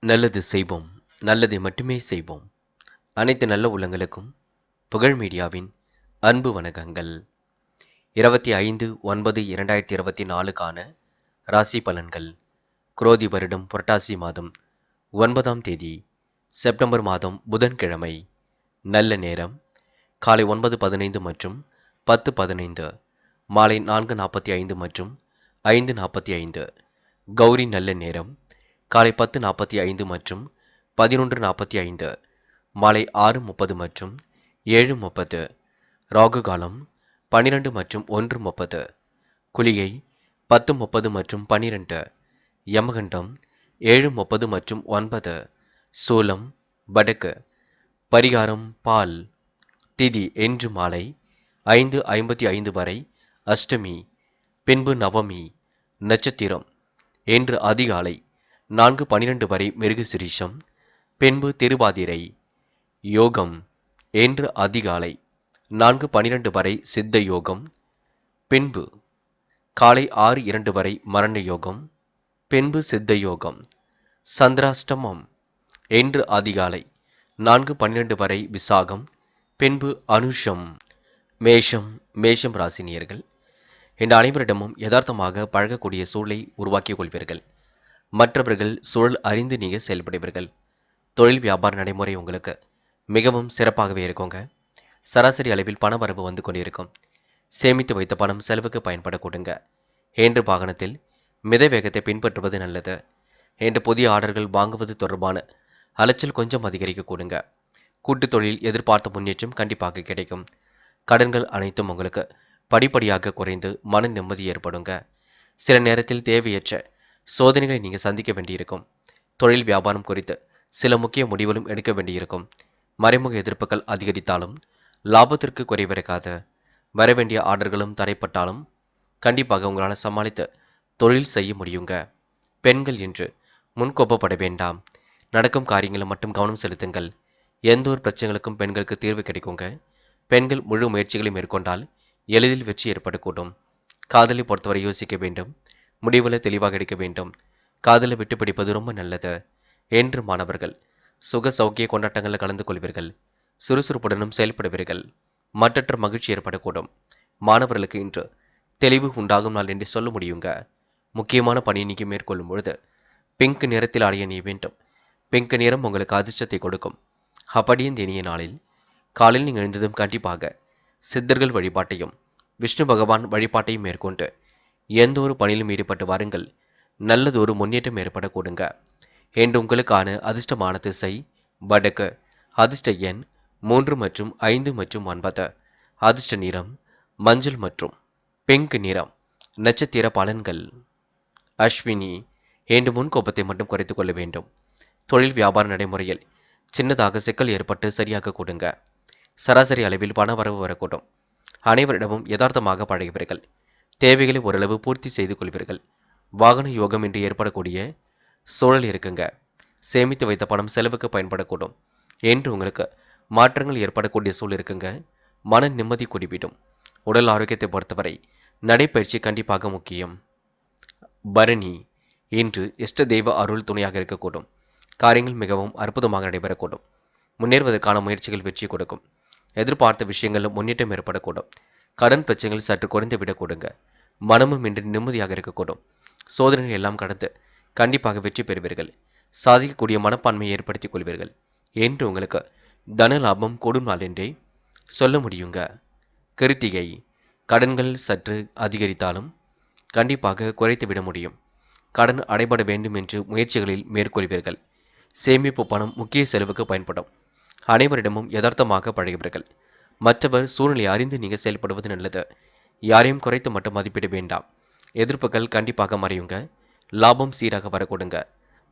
நல்லது செய்வோம், நல்லதை மட்டுமே செய்வோம். அனைத்து நல்ல உள்ளங்களுக்கும் புகழ் மீடியாவின் அன்பு வணக்கங்கள். 25/9/2024க்கான ராசி பலன்கள். குரோதி வருடம் புரட்டாசி மாதம் 9ஆம் தேதி செப்டம்பர் மாதம் புதன்கிழமை. நல்ல நேரம் காலை 9:15 மற்றும் 10:15, மாலை 4:45 மற்றும் 5:45. கௌரி நல்ல நேரம் காலை 10:45 மற்றும் 11:45, மாலை 6:30 மற்றும் 7:30. ராகு காலம் 12 மற்றும் 1:30. குளிகை 10:30 மற்றும் 12. யமகண்டம் 7:30 மற்றும் 9. சூலம் வடக்கு. பரிகாரம் பால். திதி இன்று மாலை 5:55 வரை அஷ்டமி, பின்பு நவமி. நட்சத்திரம் இன்று அதிகாலை 4:12 வரை மிருகசிரீஷம், பின்பு திருவாதிரை. யோகம் இன்று அதிகாலை 4:12 வரை சித்த யோகம், பின்பு காலை 6:02 வரை மரண யோகம், பின்பு சித்த யோகம். சந்திராஷ்டமம் இன்று அதிகாலை 4:12 வரை விசாகம், பின்பு அனுஷம். மேஷம் ராசினியர்கள் இந்த அனைவரிடமும் யதார்த்தமாக பழகக்கூடிய சூழலை உருவாக்கிக் கொள்வீர்கள். மற்றவர்கள் சூழல் அறிந்து நீங்கள் செயல்படுவீர்கள். தொழில் வியாபார நடைமுறை உங்களுக்கு மிகவும் சிறப்பாகவே இருக்குங்க. சராசரி அளவில் பண வரவு வந்து கொண்டிருக்கும். சேமித்து வைத்த பணம் செலவுக்கு பயன்படக்கூடுங்க. இன்று வாகனத்தில் மித வேகத்தை பின்பற்றுவது நல்லது. இன்று புதிய ஆர்டர்கள் வாங்குவது தொடர்பான அலைச்சல் கொஞ்சம் அதிகரிக்க கூடுங்க. கூட்டுத் தொழில் எதிர்பார்த்த முன்னேற்றம் கண்டிப்பாக கிடைக்கும். கடன்கள் அனைத்தும் உங்களுக்கு படிப்படியாக குறைந்து மன நிம்மதி ஏற்படுங்க. சில நேரத்தில் தேவையற்ற சோதனைகளை நீங்கள் சந்திக்க வேண்டியிருக்கும். தொழில் வியாபாரம் குறித்து சில முக்கிய முடிவுகளும் எடுக்க வேண்டியிருக்கும். மறைமுக எதிர்ப்புகள் அதிகரித்தாலும் லாபத்திற்கு குறைவிருக்காது. வரவேண்டிய ஆர்டர்களும் தடைப்பட்டாலும் கண்டிப்பாக உங்களால் சமாளித்து தொழில் செய்ய முடியுங்க. பெண்கள் என்று முன்கோப்பப்பட வேண்டாம். நடக்கும் காரியங்களை மட்டும் கவனம் செலுத்துங்கள். எந்த ஒரு பிரச்சனைகளுக்கும் பெண்களுக்கு தீர்வு கிடைக்குங்க. பெண்கள் முழு முயற்சிகளை மேற்கொண்டால் எளிதில் வெற்றி ஏற்படக்கூடும். காதலை பொறுத்தவரை யோசிக்க வேண்டும். முடிவுகளை தெளிவாக எடுக்க வேண்டும். காதலை விட்டு பிடிப்பது ரொம்ப நல்லது. என்று மாணவர்கள் சுக சௌக்கிய கொண்டாட்டங்களில் கலந்து கொள்வீர்கள். சுறுசுறுப்புடனும் செயல்படுவீர்கள். மற்றற்ற மகிழ்ச்சி ஏற்படக்கூடும். மாணவர்களுக்கு இன்று தெளிவு உண்டாகும் நாள் என்று சொல்ல முடியுங்க. முக்கியமான பணியை நீங்கள் மேற்கொள்ளும் பொழுது பிங்க் நிறத்தில் அடைய நீ வேண்டும். பிங்க் நிறம் உங்களுக்கு அதிர்ஷ்டத்தை கொடுக்கும். அப்படியே இந்த இனிய நாளில் காலையில் நீங்கள் எழுந்ததும் கண்டிப்பாக சித்தர்கள் வழிபாட்டையும் விஷ்ணு பகவான் வழிபாட்டையும் மேற்கொண்டு எந்த ஒரு பணியிலும் ஈடுபட்டு வாருங்கள். நல்லதொரு முன்னேற்றம் ஏற்படக்கூடுங்க. என்று உங்களுக்கான அதிர்ஷ்டமான திசை வடக்கு. அதிர்ஷ்ட எண் 3 மற்றும் 5 மற்றும் 9. அதிர்ஷ்ட நிறம் மஞ்சள் மற்றும் பிங்க் நிறம். நட்சத்திர பலன்கள். அஸ்வினி என்று முன்கோபத்தை மட்டும் குறைத்துக் கொள்ள வேண்டும். தொழில் வியாபார நடைமுறையில் சின்னதாக சிக்கல் ஏற்பட்டு சரியாக கொடுங்க. சராசரி அளவில் பண வரவு வரக்கூடும். அனைவரிடமும் யதார்த்தமாக பழகுவீர்கள். தேவைகளை ஓரளவு பூர்த்தி செய்து கொள்வீர்கள். வாகன யோகம் இன்று ஏற்படக்கூடிய சூழல் இருக்குங்க. சேமித்து வைத்த பணம் செலவுக்கு பயன்படக்கூடும். என்று உங்களுக்கு மாற்றங்கள் ஏற்படக்கூடிய சூழல் இருக்குங்க. மன நிம்மதி கூடிவிடும். உடல் ஆரோக்கியத்தை பொறுத்தவரை நடைப்பயிற்சி கண்டிப்பாக முக்கியம். பரணி இன்று இஷ்ட தெய்வ அருள் துணையாக இருக்கக்கூடும். காரியங்கள் மிகவும் அற்புதமாக நடைபெறக்கூடும். முன்னேறுவதற்கான முயற்சிகள் வெற்றி கொடுக்கும். எதிர்பார்த்த விஷயங்களில் முன்னேற்றம் ஏற்படக்கூடும். கடன் பிரச்சனைகள் சற்று குறைந்து விடக்கூடுங்க. மனமும் இன்று நிம்மதியாக இருக்கக்கூடும். சோதனைகள் எல்லாம் கடந்து கண்டிப்பாக வெற்றி பெறுவீர்கள். சாதிக்கக்கூடிய மனப்பான்மையை ஏற்படுத்திக் கொள்வீர்கள். என்று உங்களுக்கு தன லாபம் கூடும் நாள் என்றே சொல்ல முடியுங்க. கிருத்திகை கடன்கள் சற்று அதிகரித்தாலும் கண்டிப்பாக குறைத்து விட முடியும். கடன் அடைபட வேண்டும் என்று முயற்சிகளில் மேற்கொள்வீர்கள். சேமிப்பு பணம் முக்கிய செலவுக்கு பயன்படும். அனைவரிடமும் யதார்த்தமாக பழகுவீர்கள். மற்றவர் சூழ்நிலை அறிந்து நீங்கள் செயல்படுவது நல்லது. யாரையும் குறைத்து மட்டும் மதிப்பிட வேண்டாம். எதிர்ப்புகள் கண்டிப்பாக மறையுங்க. லாபம் சீராக வரக்கூடுங்க.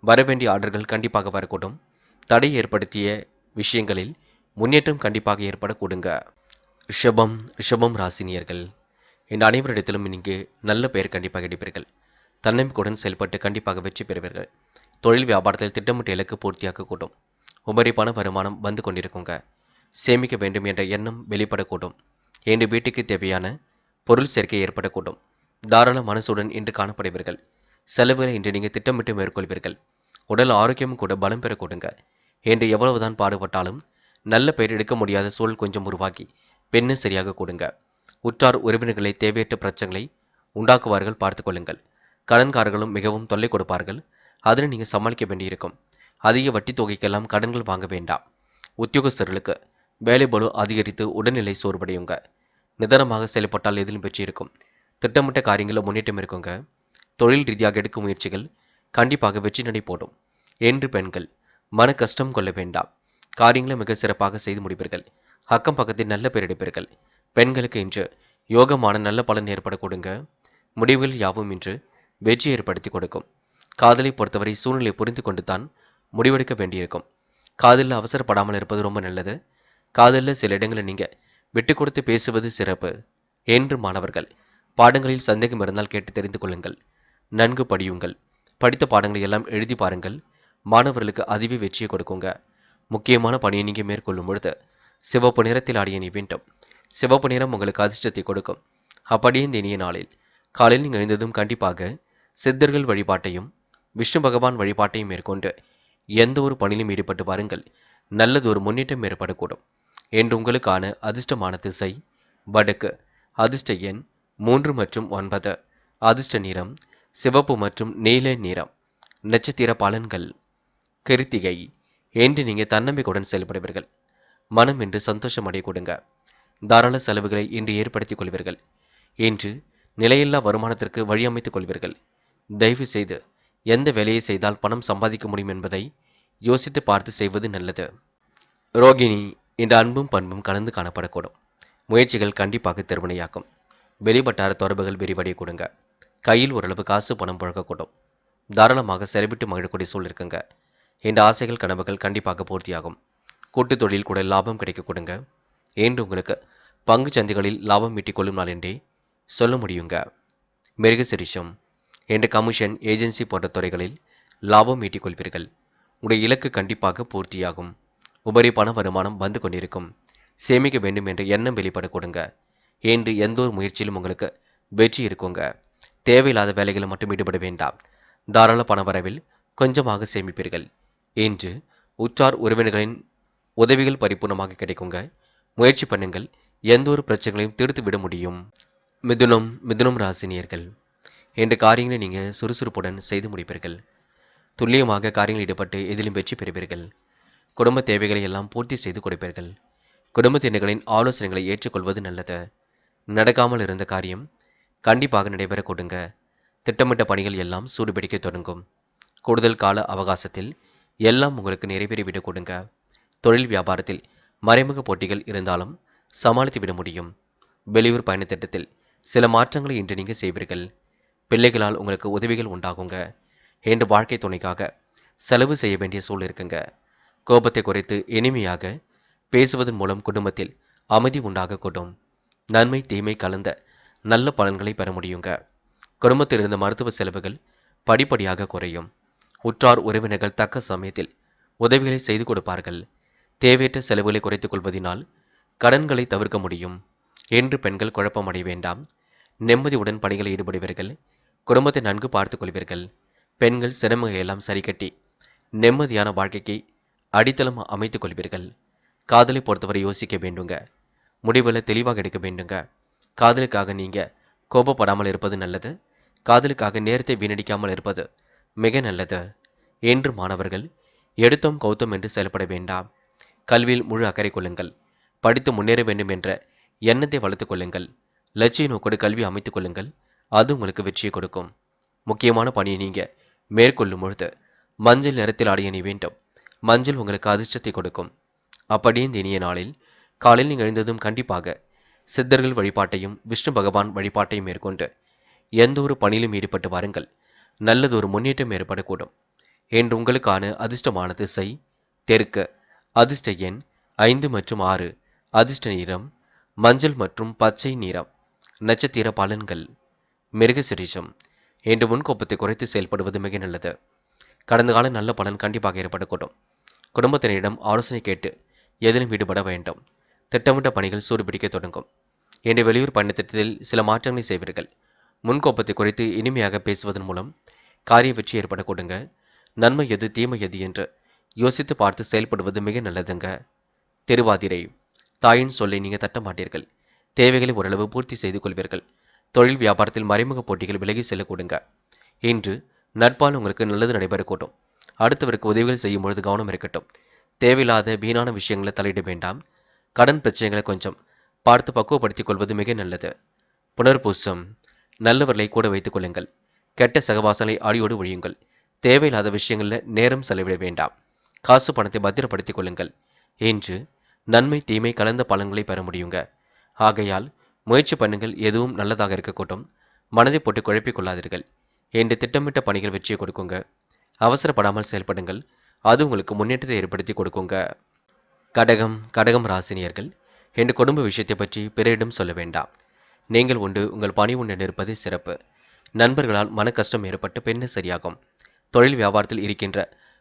வரவேண்டிய ஆர்டர்கள் கண்டிப்பாக வரக்கூடும். தடை ஏற்படுத்திய விஷயங்களில் முன்னேற்றம் கண்டிப்பாக ஏற்படக்கூடுங்க. ரிஷபம் ராசினியர்கள் இந்த அனைவரிடத்திலும் இங்கு நல்ல பெயர் கண்டிப்பாக எடுப்பீர்கள். தன்னம்பிக்கையுடன் செயல்பட்டு கண்டிப்பாக வெற்றி பெறுவீர்கள். தொழில் வியாபாரத்தில் திட்டமிட்ட இலக்கு பூர்த்தியாக கூடும். உபரி பண வருமானம் வந்து கொண்டிருக்குங்க. சேமிக்க வேண்டும் என்ற எண்ணம் வெளிப்படக்கூடும். இன்று வீட்டுக்கு தேவையான பொருள் சேர்க்கை ஏற்படக்கூடும். தாராள மனசுடன் இன்று காணப்படுவீர்கள். செலவுகளை இன்று நீங்கள் திட்டமிட்டு மேற்கொள்வீர்கள். உடல் ஆரோக்கியமும் கூட பலம் பெற கொடுங்க. என்று எவ்வளவுதான் பாடுபட்டாலும் நல்ல பெயர் எடுக்க முடியாத சூழல் கொஞ்சம் உருவாக்கி பெண்ணு சரியாக கொடுங்க. உற்றார் உறவினர்களை தேவையற்ற பிரச்சனைகளை உண்டாக்குவார்கள், பார்த்துக் கொள்ளுங்கள். கடன்காரர்களும் மிகவும் தொல்லை கொடுப்பார்கள், அதனை நீங்கள் சமாளிக்க வேண்டியிருக்கும். அதிக வட்டி தொகைக்கெல்லாம் கடன்கள் வாங்க வேண்டாம். உத்தியோகஸ்தர்களுக்கு வேலை பளு அதிகரித்து உடல்நிலை சோர்வடையுங்க. நிதானமாக செயல்பட்டால் எதிலும் வெற்றி இருக்கும். திட்டமிட்ட காரியங்களில் முன்னேற்றம் இருக்குங்க. தொழில் ரீதியாக எடுக்கும் முயற்சிகள் கண்டிப்பாக வெற்றி நடை போடும். என்று பெண்கள் மன கஷ்டம் கொள்ள வேண்டாம். காரியங்களை மிக சிறப்பாக செய்து முடிப்பீர்கள். அக்கம் பக்கத்தில் நல்ல பேர் எடுப்பீர்கள். பெண்களுக்கு இன்று யோகமான நல்ல பலன் ஏற்பட கொடுங்க. முடிவுகள் யாவும் இன்று வெற்றி ஏற்படுத்தி கொடுக்கும். காதலை பொறுத்தவரை சூழ்நிலை புரிந்து கொண்டு தான் முடிவெடுக்க வேண்டியிருக்கும். காதலில் அவசரப்படாமல் இருப்பது ரொம்ப நல்லது. காதலில் சில இடங்களில் நீங்க விட்டு கொடுத்து பேசுவது சிறப்பு. என்று மாணவர்கள் பாடங்களில் சந்தேகம் இருந்தால் கேட்டு தெரிந்து கொள்ளுங்கள். நன்கு படியுங்கள். படித்த பாடங்களை எல்லாம் எழுதி பாருங்கள். மாணவர்களுக்கு அதுவே வெற்றியை கொடுக்குங்க. முக்கியமான பணியை நீங்க மேற்கொள்ளும் பொழுது சிவப்பு நிறத்தில் ஆடிய நீ வேண்டும். சிவப்பு நிறம் உங்களுக்கு அதிர்ஷ்டத்தை கொடுக்கும். அப்படியே இந்த இனிய நாளில் காலையில் நீங்கள் எழுந்ததும் கண்டிப்பாக சித்தர்கள் வழிபாட்டையும் விஷ்ணு பகவான் வழிபாட்டையும் மேற்கொண்டு எந்த ஒரு பணியிலும் ஈடுபட்டு பாருங்கள். நல்லது ஒரு முன்னேற்றம் ஏற்படக்கூடும். என்று உங்களுக்கான அதிர்ஷ்டமான திசை வடக்கு. அதிர்ஷ்ட எண் 3 மற்றும் 9. அதிர்ஷ்ட நிறம் சிவப்பு மற்றும் நீல நிறம். நட்சத்திர பலன்கள். கிருத்திகை. என்று நீங்கள் தன்னம்பிக்கையுடன் செயல்படுவீர்கள். மனம் என்று சந்தோஷம் அடைய கொடுங்க. தாராள செலவுகளை இன்று ஏற்படுத்திக் கொள்வீர்கள். இன்று நிலையில்லா வருமானத்திற்கு வழியமைத்துக் கொள்வீர்கள். தயவு செய்து எந்த வேலையை செய்தால் பணம் சம்பாதிக்க முடியும் என்பதை யோசித்து பார்த்து செய்வது நல்லது. ரோகிணி. இந்த அன்பும் பண்பும் கலந்து காணப்படக்கூடும். முயற்சிகள் கண்டிப்பாக திருவினையாக்கும். வெளிவட்டார தொடர்புகள் விரிவடைய கொடுங்க. கையில் ஓரளவு காசு பணம் புழங்கக்கூடும். தாராளமாக செலவிட்டு மகிழக்கூடிய சூழல் இருக்குங்க. இந்த ஆசைகள் கனவுகள் கண்டிப்பாக பூர்த்தியாகும். கூட்டு தொழில் கூட லாபம் கிடைக்க கொடுங்க. என்று உங்களுக்கு பங்கு சந்தைகளில் லாபம் ஈட்டிக் கொள்ளும் நாள் என்றே சொல்ல முடியுங்க. மிருகசிரிஷம். என்ற கமிஷன் ஏஜென்சி போன்ற துறைகளில் லாபம் ஈட்டிக் கொள்வீர்கள். உடைய இலக்கு கண்டிப்பாக பூர்த்தியாகும். உபரி பண வருமானம் வந்து கொண்டிருக்கும். சேமிக்க வேண்டும் என்ற எண்ணம் வெளிப்பட கொடுங்க. என்று எந்த ஒரு முயற்சியிலும் உங்களுக்கு வெற்றி இருக்குங்க. தேவையில்லாத வேலைகளை மட்டும் ஈடுபட வேண்டாம். தாராள பண வரவில் கொஞ்சமாக சேமிப்பீர்கள். என்று உற்றார் உறவினர்களின் உதவிகள் பரிபூர்ணமாக கிடைக்குங்க. முயற்சி பண்ணுங்கள். எந்த ஒரு பிரச்சனைகளையும் தீர்த்து விட முடியும். மிதுனம் ராசினியர்கள். என்ற காரியங்களை நீங்கள் சுறுசுறுப்புடன் செய்து முடிப்பீர்கள். துல்லியமாக காரியங்களில் ஈடுபட்டு எதிலும் வெற்றி பெறுவீர்கள். குடும்ப தேவைகளை எல்லாம் பூர்த்தி செய்து கொடுப்பீர்கள். குடும்பத்தினர்களின் ஆலோசனைகளை ஏற்றுக்கொள்வது நல்லது. நடக்காமல் இருந்த காரியம் கண்டிப்பாக நடைபெற கொடுங்க. திட்டமிட்ட பணிகள் எல்லாம் சூடுபிடிக்க தொடங்கும். கூடுதல் கால அவகாசத்தில் எல்லாம் உங்களுக்கு நிறைவேறிவிடக் கொடுங்க. தொழில் வியாபாரத்தில் மறைமுக போட்டிகள் இருந்தாலும் சமாளித்து விட முடியும். வெளியூர் பயண திட்டத்தில் சில மாற்றங்களை இன்று நீங்கள் செய்வீர்கள். பிள்ளைகளால் உங்களுக்கு உதவிகள் உண்டாகுங்க. என்று வாழ்க்கை துணைக்காக செலவு செய்ய வேண்டிய சூழல் இருக்குங்க. கோபத்தை குறைத்து இனிமையாக பேசுவதன் மூலம் குடும்பத்தில் அமைதி உண்டாக கூடும். நன்மை தீமை கலந்த நல்ல பலன்களை பெற முடியுங்க. குடும்பத்தில் இருந்த மருத்துவ செலவுகள் படிப்படியாக குறையும். உற்றார் உறவினர்கள் தக்க சமயத்தில் உதவிகளை செய்து கொடுப்பார்கள். தேவையற்ற செலவுகளை குறைத்துக் கொள்வதனால் கடன்களை தவிர்க்க முடியும். என்று பெண்கள் குழப்பமடைய வேண்டாம். நிம்மதியுடன் பணிகளில் ஈடுபடுவீர்கள். குடும்பத்தை நன்கு பார்த்துக் கொள்வீர்கள். பெண்கள் சிரமங்களை எல்லாம் சரிக்கட்டி நிம்மதியான வாழ்க்கைக்கு அடித்தளம் அமைத்துக் கொள்வீர்கள். காதலை பொறுத்தவரை யோசிக்க வேண்டுங்க. முடிவுகளை தெளிவாக எடுக்க வேண்டுங்க. காதலுக்காக நீங்க கோபப்படாமல் இருப்பது நல்லது. காதலுக்காக நேரத்தை வீணடிக்காமல் இருப்பது மிக நல்லது. என்று மாணவர்கள் எடுத்தோம் கௌத்தம் என்று செயல்பட வேண்டாம். கல்வியில் முழு அக்கறை கொள்ளுங்கள். படித்து முன்னேற வேண்டும் என்ற எண்ணத்தை வளர்த்துக் கொள்ளுங்கள். லட்சிய நோக்கோடு கல்வி அமைத்துக் கொள்ளுங்கள். அது உங்களுக்கு வெற்றியை கொடுக்கும். முக்கியமான பணியை நீங்க மேற்கொள்ளும் பொழுது மஞ்சள் நிறத்தில் ஆடை அணி வேண்டும். மஞ்சள் உங்களுக்கு அதிர்ஷ்டத்தை கொடுக்கும். அப்படியே இந்த இனிய நாளில் காலையில் நீங்கள் எழுந்ததும் கண்டிப்பாக சித்தர்கள் வழிபாட்டையும் விஷ்ணு பகவான் வழிபாட்டையும் மேற்கொண்டு எந்த ஒரு பணியிலும் ஈடுபட்டு வாருங்கள். நல்லது ஒரு முன்னேற்றம் ஏற்படக்கூடும். என்று உங்களுக்கான அதிர்ஷ்டமான திசை தெற்கு. அதிர்ஷ்ட எண் 5 மற்றும் 6. அதிர்ஷ்ட நிறம் மஞ்சள் மற்றும் பச்சை நிறம். நட்சத்திர பலன்கள். மிருகசிரிஷம். என்று முன்கோப்பத்தை குறைத்து செயல்படுவது மிக நல்லது. கடந்த கால நல்ல பலன் கண்டிப்பாக ஏற்படக்கூடும். குடும்பத்தினரிடம் ஆலோசனை கேட்டு எதிலும் ஈடுபட வேண்டும். திட்டமிட்ட பணிகள் சூடுபிடிக்க தொடங்கும். என்று வெளியூர் பயணத்திட்டத்தில் சில மாற்றங்களை செய்வீர்கள். முன்கோப்பத்தை குறைத்து இனிமையாக பேசுவதன் மூலம் காரிய வெற்றி ஏற்பட கொடுங்க. நன்மை எது தீமை எது என்று யோசித்து பார்த்து செயல்படுவது மிக நல்லதுங்க. திருவாதிரை தாயின் சொல்லை நீங்க தட்ட மாட்டீர்கள். தேவைகளை ஓரளவு பூர்த்தி செய்து கொள்வீர்கள். தொழில் வியாபாரத்தில் மறைமுக போட்டிகள் விலகி செல்ல கொடுங்க. இன்று நட்பால் உங்களுக்கு நல்லது நடைபெறக்கூடும். அடுத்தவருக்கு உதவிகள் செய்யும் பொழுது கவனம் இருக்கட்டும். தேவையில்லாத வீணான விஷயங்களை தலையிட வேண்டாம். கடன் பிரச்சனைகளை கொஞ்சம் பார்த்து பக்குவப்படுத்திக் கொள்வது மிக நல்லது. புனர்பூசம் நல்லவர்களை கூட வைத்துக் கொள்ளுங்கள். கெட்ட சகவாசங்களை அடியோடு ஒழியுங்கள். தேவையில்லாத விஷயங்களில் நேரம் செலவிட வேண்டாம். காசு பணத்தை பத்திரப்படுத்திக் கொள்ளுங்கள். இன்று நன்மை தீமை கலந்த பலன்களை பெற முடியுங்க. ஆகையால் முயற்சி பண்ணுங்கள், எதுவும் நல்லதாக இருக்கக்கூடும். மனதை போட்டு குழப்பிக் கொள்ளாதீர்கள். இன்று திட்டமிட்ட பணிகள் வெற்றியை கொடுக்குங்க. அவசரப்படாமல் செயல்படுங்கள், அது உங்களுக்கு முன்னேற்றத்தை ஏற்படுத்தி கொடுக்குங்க. கடகம் ராசினியர்கள் இன்று குடும்ப விஷயத்தை பற்றி பிறரிடம் சொல்ல வேண்டாம். நீங்கள் உண்டு உங்கள் பணி உண்டு இருப்பது சிறப்பு. நண்பர்களால் மன கஷ்டம் ஏற்பட்டு பின்னர் சரியாகும். தொழில் வியாபாரத்தில் இருக்கின்ற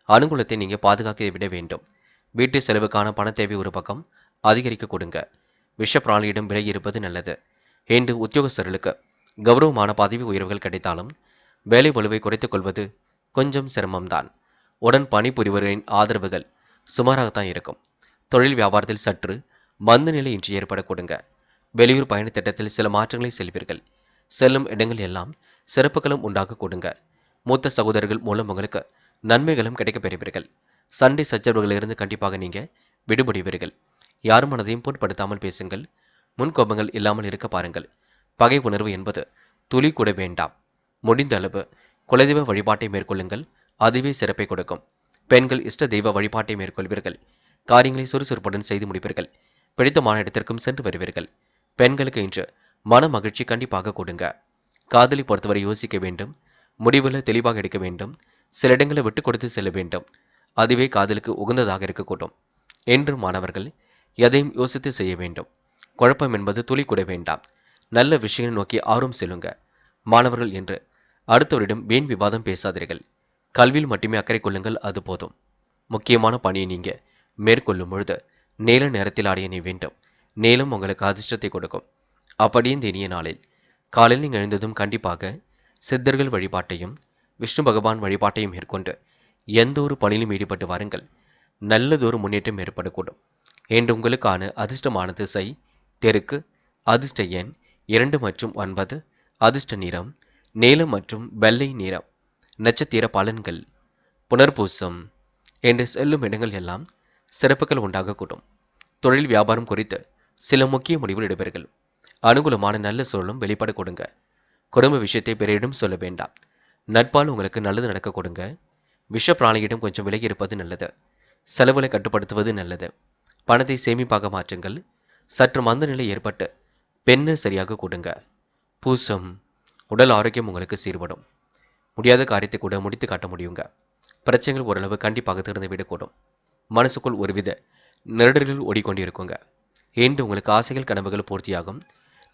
அனுகூலத்தை நீங்க பாதுகாக்க விட வேண்டும். வீட்டு செலவுக்கான பண தேவை ஒரு பக்கம் அதிகரிக்க கொடுங்க. விஷ பிராணியிடம் விலகி இருப்பது நல்லது. இன்று உத்தியோகஸ்தர்களுக்கு கௌரவமான பதவி உயர்வுகள் கிடைத்தாலும் வேலை பளுவை குறைத்துக் கொள்வது கொஞ்சம் சிரமம்தான். உடன் பணிபுரிவரின் ஆதரவுகள் சுமாராகத்தான் இருக்கும். தொழில் வியாபாரத்தில் சற்று மந்த நிலை இன்று ஏற்பட கொடுங்க. வெளியூர் பயண திட்டத்தில் சில மாற்றங்களை செல்வீர்கள். செல்லும் இடங்கள் எல்லாம் சிறப்புகளும் உண்டாக கொடுங்க. மூத்த சகோதரர்கள் மூலம் உங்களுக்கு நன்மைகளும் கிடைக்கப் பெறுவீர்கள். சண்டை சச்சரவுகளிலிருந்து கண்டிப்பாக நீங்க விடுபடுவீர்கள். யார் மனதையும் புண்படுத்தாமல் பேசுங்கள். முன்கோபங்கள் இல்லாமல் இருக்க பாருங்கள். பகை உணர்வு என்பது துளி கூட வேண்டாம். முடிந்த அளவு குலதெய்வ வழிபாட்டை மேற்கொள்ளுங்கள், அதுவே சிறப்பை கொடுக்கும். பெண்கள் இஷ்ட தெய்வ வழிபாட்டை மேற்கொள்வீர்கள். காரியங்களை சுறுசுறுப்புடன் செய்து முடிப்பீர்கள். பிடித்தமான இடத்திற்கும் சென்று வருவீர்கள். பெண்களுக்கு இன்று மன மகிழ்ச்சி கண்டிப்பாக கொடுங்க. காதலை பொறுத்தவரை யோசிக்க வேண்டும். முடிவில் தெளிவாக எடுக்க வேண்டும். சில இடங்களை விட்டு கொடுத்து செல்ல வேண்டும். அதுவே காதலுக்கு உகந்ததாக இருக்கக்கூடும். என்று மாணவர்கள் எதையும் யோசித்து செய்ய வேண்டும். குழப்பம் என்பது துளி கூட வேண்டாம். நல்ல விஷயங்களை நோக்கி ஆர்வம் செல்லுங்க. மாணவர்கள் என்று அடுத்தவரிடம் வீண் விவாதம் பேசாதீர்கள். கல்வியில் மட்டுமே அக்கறை கொள்ளுங்கள், அது போதும். முக்கியமான பணியை நீங்க மேற்கொள்ளும் பொழுது நீல நேரத்தில் அடைய நீ வேண்டும். நீளம் உங்களுக்கு அதிர்ஷ்டத்தை கொடுக்கும். அப்படியே இந்த இனிய நாளில் காலையில் நீங்கள் எழுந்ததும் கண்டிப்பாக சித்தர்கள் வழிபாட்டையும் விஷ்ணு பகவான் வழிபாட்டையும் மேற்கொண்டு எந்த ஒரு பணியிலும் ஈடுபட்டு வாருங்கள். நல்லதொரு முன்னேற்றம் ஏற்படக்கூடும். என்று உங்களுக்கான அதிர்ஷ்டமான திசை தெற்கு, அதிர்ஷ்ட எண் 2 மற்றும் 9, அதிர்ஷ்ட நிறம் நீலம் மற்றும் வெள்ளை நிறம். நட்சத்திர பலன்கள். புனர்பூசம் என்று செல்லும் இடங்கள் எல்லாம் சிறப்புகள் உண்டாகக்கூடும். தொழில் வியாபாரம் குறித்து சில முக்கிய முடிவுகள் எடுப்பீர்கள். அனுகூலமான நல்ல சூழலும் வெளிப்பட கொடுங்க. குடும்ப விஷயத்தை பிறரிடம் சொல்ல வேண்டாம். நட்பால் உங்களுக்கு நல்லது நடக்க கொடுங்க. விஷ பிராணியிடம் கொஞ்சம் விலகி இருப்பது நல்லது. செலவுகளை கட்டுப்படுத்துவது நல்லது. பணத்தை சேமிப்பாக மாற்றுங்கள். சற்று மந்த நிலை ஏற்பட்டு பெண்ணு சரியாக கொடுங்க. பூசம் உடல் ஆரோக்கியம் உங்களுக்கு சீர்படும். முடியாத காரியத்தை கூட முடித்து காட்ட முடியுங்க. பிரச்சனைகள் ஓரளவு கண்டிப்பாக திறந்து விடக்கூடும். மனசுக்குள் ஒருவித நெருடல்கள் ஓடிக்கொண்டிருக்குங்க. இன்று உங்களுக்கு ஆசைகள் கனவுகள் பூர்த்தியாகும்.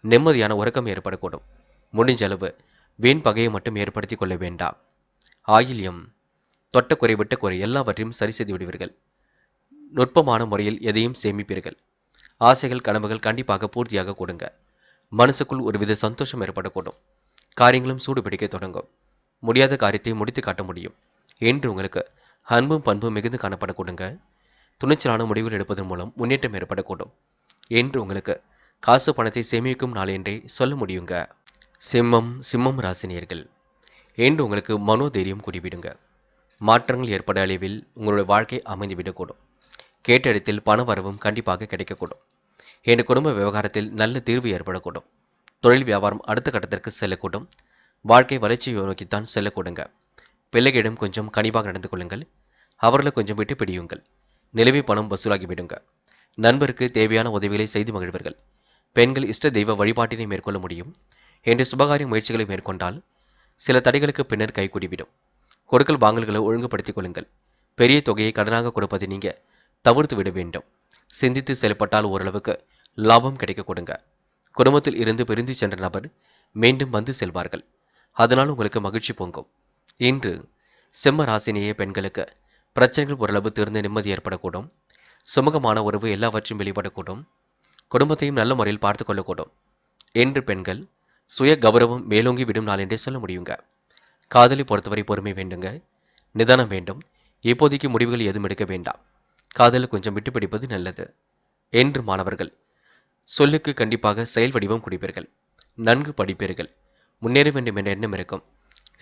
நிம்மதியான உறக்கம் ஏற்படக்கூடும். முடிஞ்ச அளவு வீண் பகையை மட்டும் ஏற்படுத்திக் கொள்ள வேண்டாம். ஆயில்யம் தொட்ட குறை விட்ட குறை எல்லாவற்றையும் சரி செய்து விடுவீர்கள். நுட்பமான முறையில் எதையும் சேமிப்பீர்கள். ஆசைகள் கனவுகள் கண்டிப்பாக பூர்த்தியாக கொடுங்க. மனசுக்குள் ஒருவித சந்தோஷம் ஏற்படக்கூடும். காரியங்களும் சூடு பிடிக்க தொடங்கும். முடியாத காரியத்தை முடித்து காட்ட முடியும். என்று உங்களுக்கு அன்பும் பண்பும் மிகுந்து காணப்பட கொடுங்க. துணிச்சலான முடிவுகள் எடுப்பதன் மூலம் முன்னேற்றம் ஏற்படக்கூடும். என்று உங்களுக்கு காசு பணத்தை சேமிக்கும் நாள் என்றே சொல்ல முடியுங்க. சிம்மம் ராசினியர்கள் என்று உங்களுக்கு மனோதைரியம் கூடிவிடுங்க. மாற்றங்கள் ஏற்பட அளவில் உங்களுடைய வாழ்க்கை அமைந்துவிடக்கூடும். கேட்ட இடத்தில் பண வரவும் கண்டிப்பாக கிடைக்கக்கூடும். என் குடும்ப விவகாரத்தில் நல்ல தீர்வு ஏற்படக்கூடும். தொழில் வியாபாரம் அடுத்த கட்டத்திற்கு செல்லக்கூடும். வாழ்க்கை வளர்ச்சியை நோக்கித்தான் செல்லக்கூடுங்க. பிள்ளைகளிடம் கொஞ்சம் கனிவாக நடந்து கொள்ளுங்கள். அவர்களை கொஞ்சம் விட்டு பிடியுங்கள். நிலவி பணம் வசூலாகி விடுங்க. நண்பருக்கு தேவையான உதவிகளை செய்து மகிழ்வர்கள். பெண்கள் இஷ்ட தெய்வ வழிபாட்டினை மேற்கொள்ள முடியும். என்று சுபகாரிய முயற்சிகளை மேற்கொண்டால் சில தடைகளுக்கு பின்னர் கைகூடிவிடும். கொடுக்கல் வாங்கல்களை ஒழுங்குபடுத்திக் கொள்ளுங்கள். பெரிய தொகையை கடனாக கொடுப்பதை நீங்க தவிர்த்து விட வேண்டும். சிந்தித்து செயல்பட்டால் ஓரளவுக்கு லாபம் கிடைக்க கொடுங்க. குடும்பத்தில் இருந்து பிரிந்து சென்ற நபர் மீண்டும் வந்து செல்வார்கள். அதனால் உங்களுக்கு மகிழ்ச்சி பொங்கும். இன்று சிம்ம ராசினிய பெண்களுக்கு பிரச்சனைகள் ஓரளவு தீர்ந்து நிம்மதி ஏற்படக்கூடும். சுமூகமான உறவு எல்லாவற்றையும் வெளிப்படக்கூடும். குடும்பத்தையும் நல்ல முறையில் பார்த்து கொள்ளக்கூடும். என்று பெண்கள் சுய கௌரவம் மேலோங்கி விடும் நாள் என்றே சொல்ல முடியுங்க. காதலை பொறுத்தவரை பொறுமை வேண்டுங்க. நிதானம் வேண்டும். இப்போதைக்கு முடிவுகள் எதுவும் எடுக்க வேண்டாம். காதல் கொஞ்சம் விட்டு பிடிப்பது நல்லது. என்று மாணவர்கள் சொல்லுக்கு கண்டிப்பாக செயல் வடிவம் கொடுப்பீர்கள். நன்கு படிப்பீர்கள். முன்னேற வேண்டும் என்ற எண்ணம் இருக்கும்.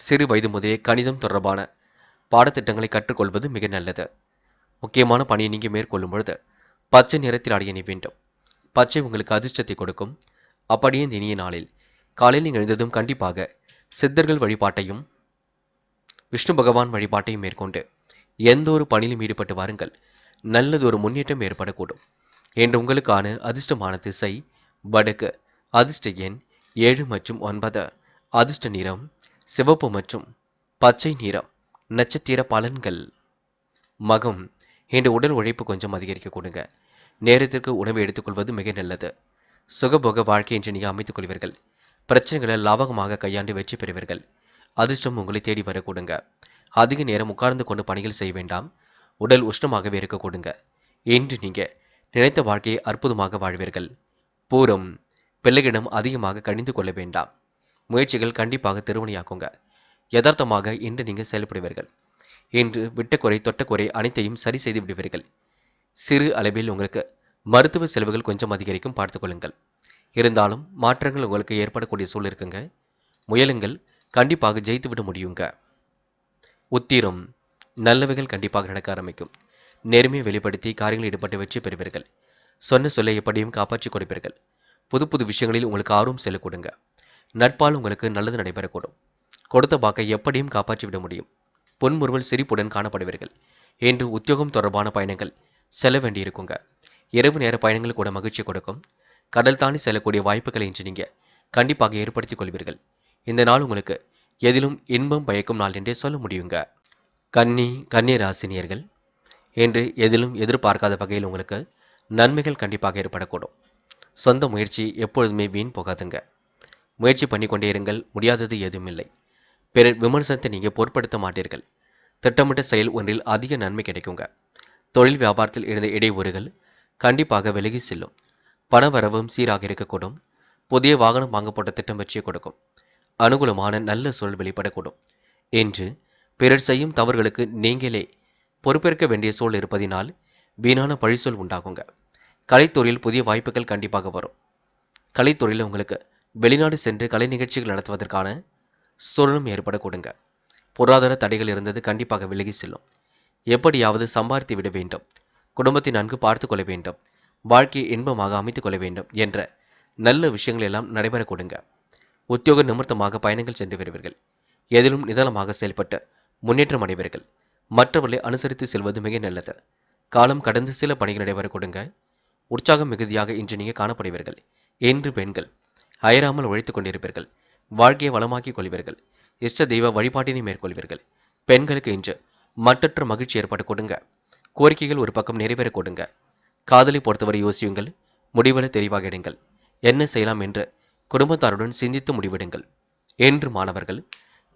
சிறு வயது முதலே கணிதம் தொடர்பான பாடத்திட்டங்களை கற்றுக்கொள்வது மிக நல்லது. முக்கியமான பணியை நீங்க மேற்கொள்ளும் பொழுது பச்சை நிறத்தில் ஆடை அணிய வேண்டும். பச்சை உங்களுக்கு அதிர்ஷ்டத்தை கொடுக்கும். அப்படியே இந்த இனிய நாளில் காலையில் நீங்கள் எழுந்ததும் கண்டிப்பாக சித்தர்கள் வழிபாட்டையும் விஷ்ணு பகவான் வழிபாட்டையும் மேற்கொண்டு எந்த ஒரு பணியிலும் ஈடுபட்டு வாருங்கள். நல்லது ஒரு முன்னேற்றம் ஏற்படக்கூடும். என்று உங்களுக்கான அதிர்ஷ்டமான திசை வடக்கு. அதிர்ஷ்ட எண் 7 மற்றும் 9. அதிர்ஷ்ட நிறம் சிவப்பு மற்றும் பச்சை நிறம். நட்சத்திர பலன்கள். மகம். இன்று உடல் உழைப்பு கொஞ்சம் அதிகரிக்க கொடுங்க. நேரத்திற்கு உணவை எடுத்துக்கொள்வது மிக நல்லது. சுகபோக வாழ்க்கை என்று நீங்கள் அமைத்துக் கொள்வீர்கள். பிரச்சனைகளை லாபகமாக கையாண்டு வெற்றி பெறுவீர்கள். அதிர்ஷ்டம் உங்களை தேடி வர கொடுங்க. அதிக நேரம் உட்கார்ந்து கொண்டு பணிகள் செய்ய வேண்டாம். உடல் உஷ்ணமாகவே இருக்க கொடுங்க. இன்று நீங்க நினைத்த வாழ்க்கையை அற்புதமாக வாழ்வீர்கள். பூரம். பிள்ளைகளிடம் அதிகமாக கணிந்து கொள்ள வேண்டாம். முயற்சிகள் கண்டிப்பாக திருவணியாக்குங்க. யதார்த்தமாக இன்று நீங்க செயல்படுவீர்கள். இன்று விட்ட குறை தொட்ட குறை அனைத்தையும் சரி செய்து விடுவீர்கள். சிறு அளவில் உங்களுக்கு மருத்துவ செலவுகள் கொஞ்சம் அதிகரிக்கும், பார்த்துக் கொள்ளுங்கள். இருந்தாலும் மாற்றங்கள் உங்களுக்கு ஏற்படக்கூடிய சூழல் இருக்குங்க. முயலுங்கள், கண்டிப்பாக ஜெயித்து விட முடியுங்க. உத்திரம். நல்லவைகள் கண்டிப்பாக நடக்க ஆரம்பிக்கும். நேர்மையை வெளிப்படுத்தி காரியங்களில் ஈடுபட்டு வெற்றி பெறுவீர்கள். சொன்ன சொல்லை எப்படியும் காப்பாற்றிக் கொடுப்பீர்கள். புது புது விஷயங்களில் உங்களுக்கு ஆர்வம் செல்ல கொடுங்க. நட்பால் உங்களுக்கு நல்லது நடைபெறக்கூடும். கொடுத்த வாக்கை எப்படியும் காப்பாற்றி விட முடியும். பொன்முறுவல் சிரிப்புடன் காணப்படுவீர்கள். இன்று உத்தியோகம் தொடர்பான பயணங்கள் செல்ல வேண்டியிருக்குங்க. இரவு நேர பயணங்கள் கூட மகிழ்ச்சி கொடுக்கும். கடல் தாண்டி செல்லக்கூடிய வாய்ப்புகளை இன்று நீங்க கண்டிப்பாக ஏற்படுத்திக் கொள்வீர்கள். இந்த நாள் உங்களுக்கு எதிலும் இன்பம் பயக்கும் நாள் என்றே சொல்ல முடியுங்க. கன்னி ராசினியர்கள் என்று எதிலும் எதிர்பார்க்காத வகையில் உங்களுக்கு நன்மைகள் கண்டிப்பாக ஏற்படக்கூடும். சொந்த முயற்சி எப்பொழுதுமே வீண் போகாதுங்க. முயற்சி பண்ணிக்கொண்டே இருங்கள். முடியாதது எதுவும் இல்லை. பிறர் விமர்சனத்தை நீங்க பொருட்படுத்த மாட்டீர்கள். திட்டமிட்ட செயல் ஒன்றில் அதிக நன்மை கிடைக்குங்க. தொழில் வியாபாரத்தில் இருந்த இடையூறுகள் கண்டிப்பாக விலகி செல்லும். பணவரவும் சீராக இருக்கக்கூடும். புதிய வாகனம் வாங்கப்பட்ட திட்டம் வெற்றியை கொடுக்கும். அனுகூலமான நல்ல சூழல் வெளிப்படக்கூடும். என்று பிறர் செய்யும் தவறுகளுக்கு நீங்களே பொறுப்பேற்க வேண்டிய சூழல் இருப்பதினால் வீணான பழிசொல் உண்டாகுங்க. கலைத்துறையில் புதிய வாய்ப்புகள் கண்டிப்பாக வரும். கலைத்துறையில் உங்களுக்கு வெளிநாடு சென்று கலை நிகழ்ச்சிகள் நடத்துவதற்கான சூழலும் ஏற்பட கொடுங்க. பொருளாதார தடைகள் இருந்தது கண்டிப்பாக விலகி செல்லும். எப்படியாவது சம்பாதித்து விட வேண்டும். குடும்பத்தை நன்கு பார்த்து கொள்ள வேண்டும். வாழ்க்கையை இன்பமாக அமைத்துக் கொள்ள வேண்டும் என்ற நல்ல விஷயங்கள் எல்லாம் நடைபெற கொடுங்க. உத்தியோக நிமித்தமாக பயணங்கள் சென்று வருவீர்கள். எதிலும் நிதானமாக செயல்பட்டு முன்னேற்றம் அடைவீர்கள். மற்றவர்களை அனுசரித்து செல்வது மிக நல்லது. காலம் கடந்து சில பணிகள் நடைபெற கொடுங்க. உற்சாகம் மிகுதியாக இன்று நீங்க காணப்படுவீர்கள். என்று பெண்கள் அயராமல் உழைத்துக் கொண்டிருப்பீர்கள். வாழ்க்கையை வளமாக்கிக் கொள்வீர்கள். இஷ்ட தெய்வ வழிபாட்டினை மேற்கொள்வீர்கள். பெண்களுக்கு இன்று மற்றற்ற மகிழ்ச்சி ஏற்பட கொடுங்க. கோரிக்கைகள் ஒரு பக்கம் நிறைவேற கொடுங்க. காதலை பொறுத்தவரை யோசியுங்கள். முடிவில் தெளிவாக எடுங்கள். என்ன செய்யலாம் என்று குடும்பத்தாருடன் சிந்தித்து முடிவெடுங்கள். என்று மாணவர்கள்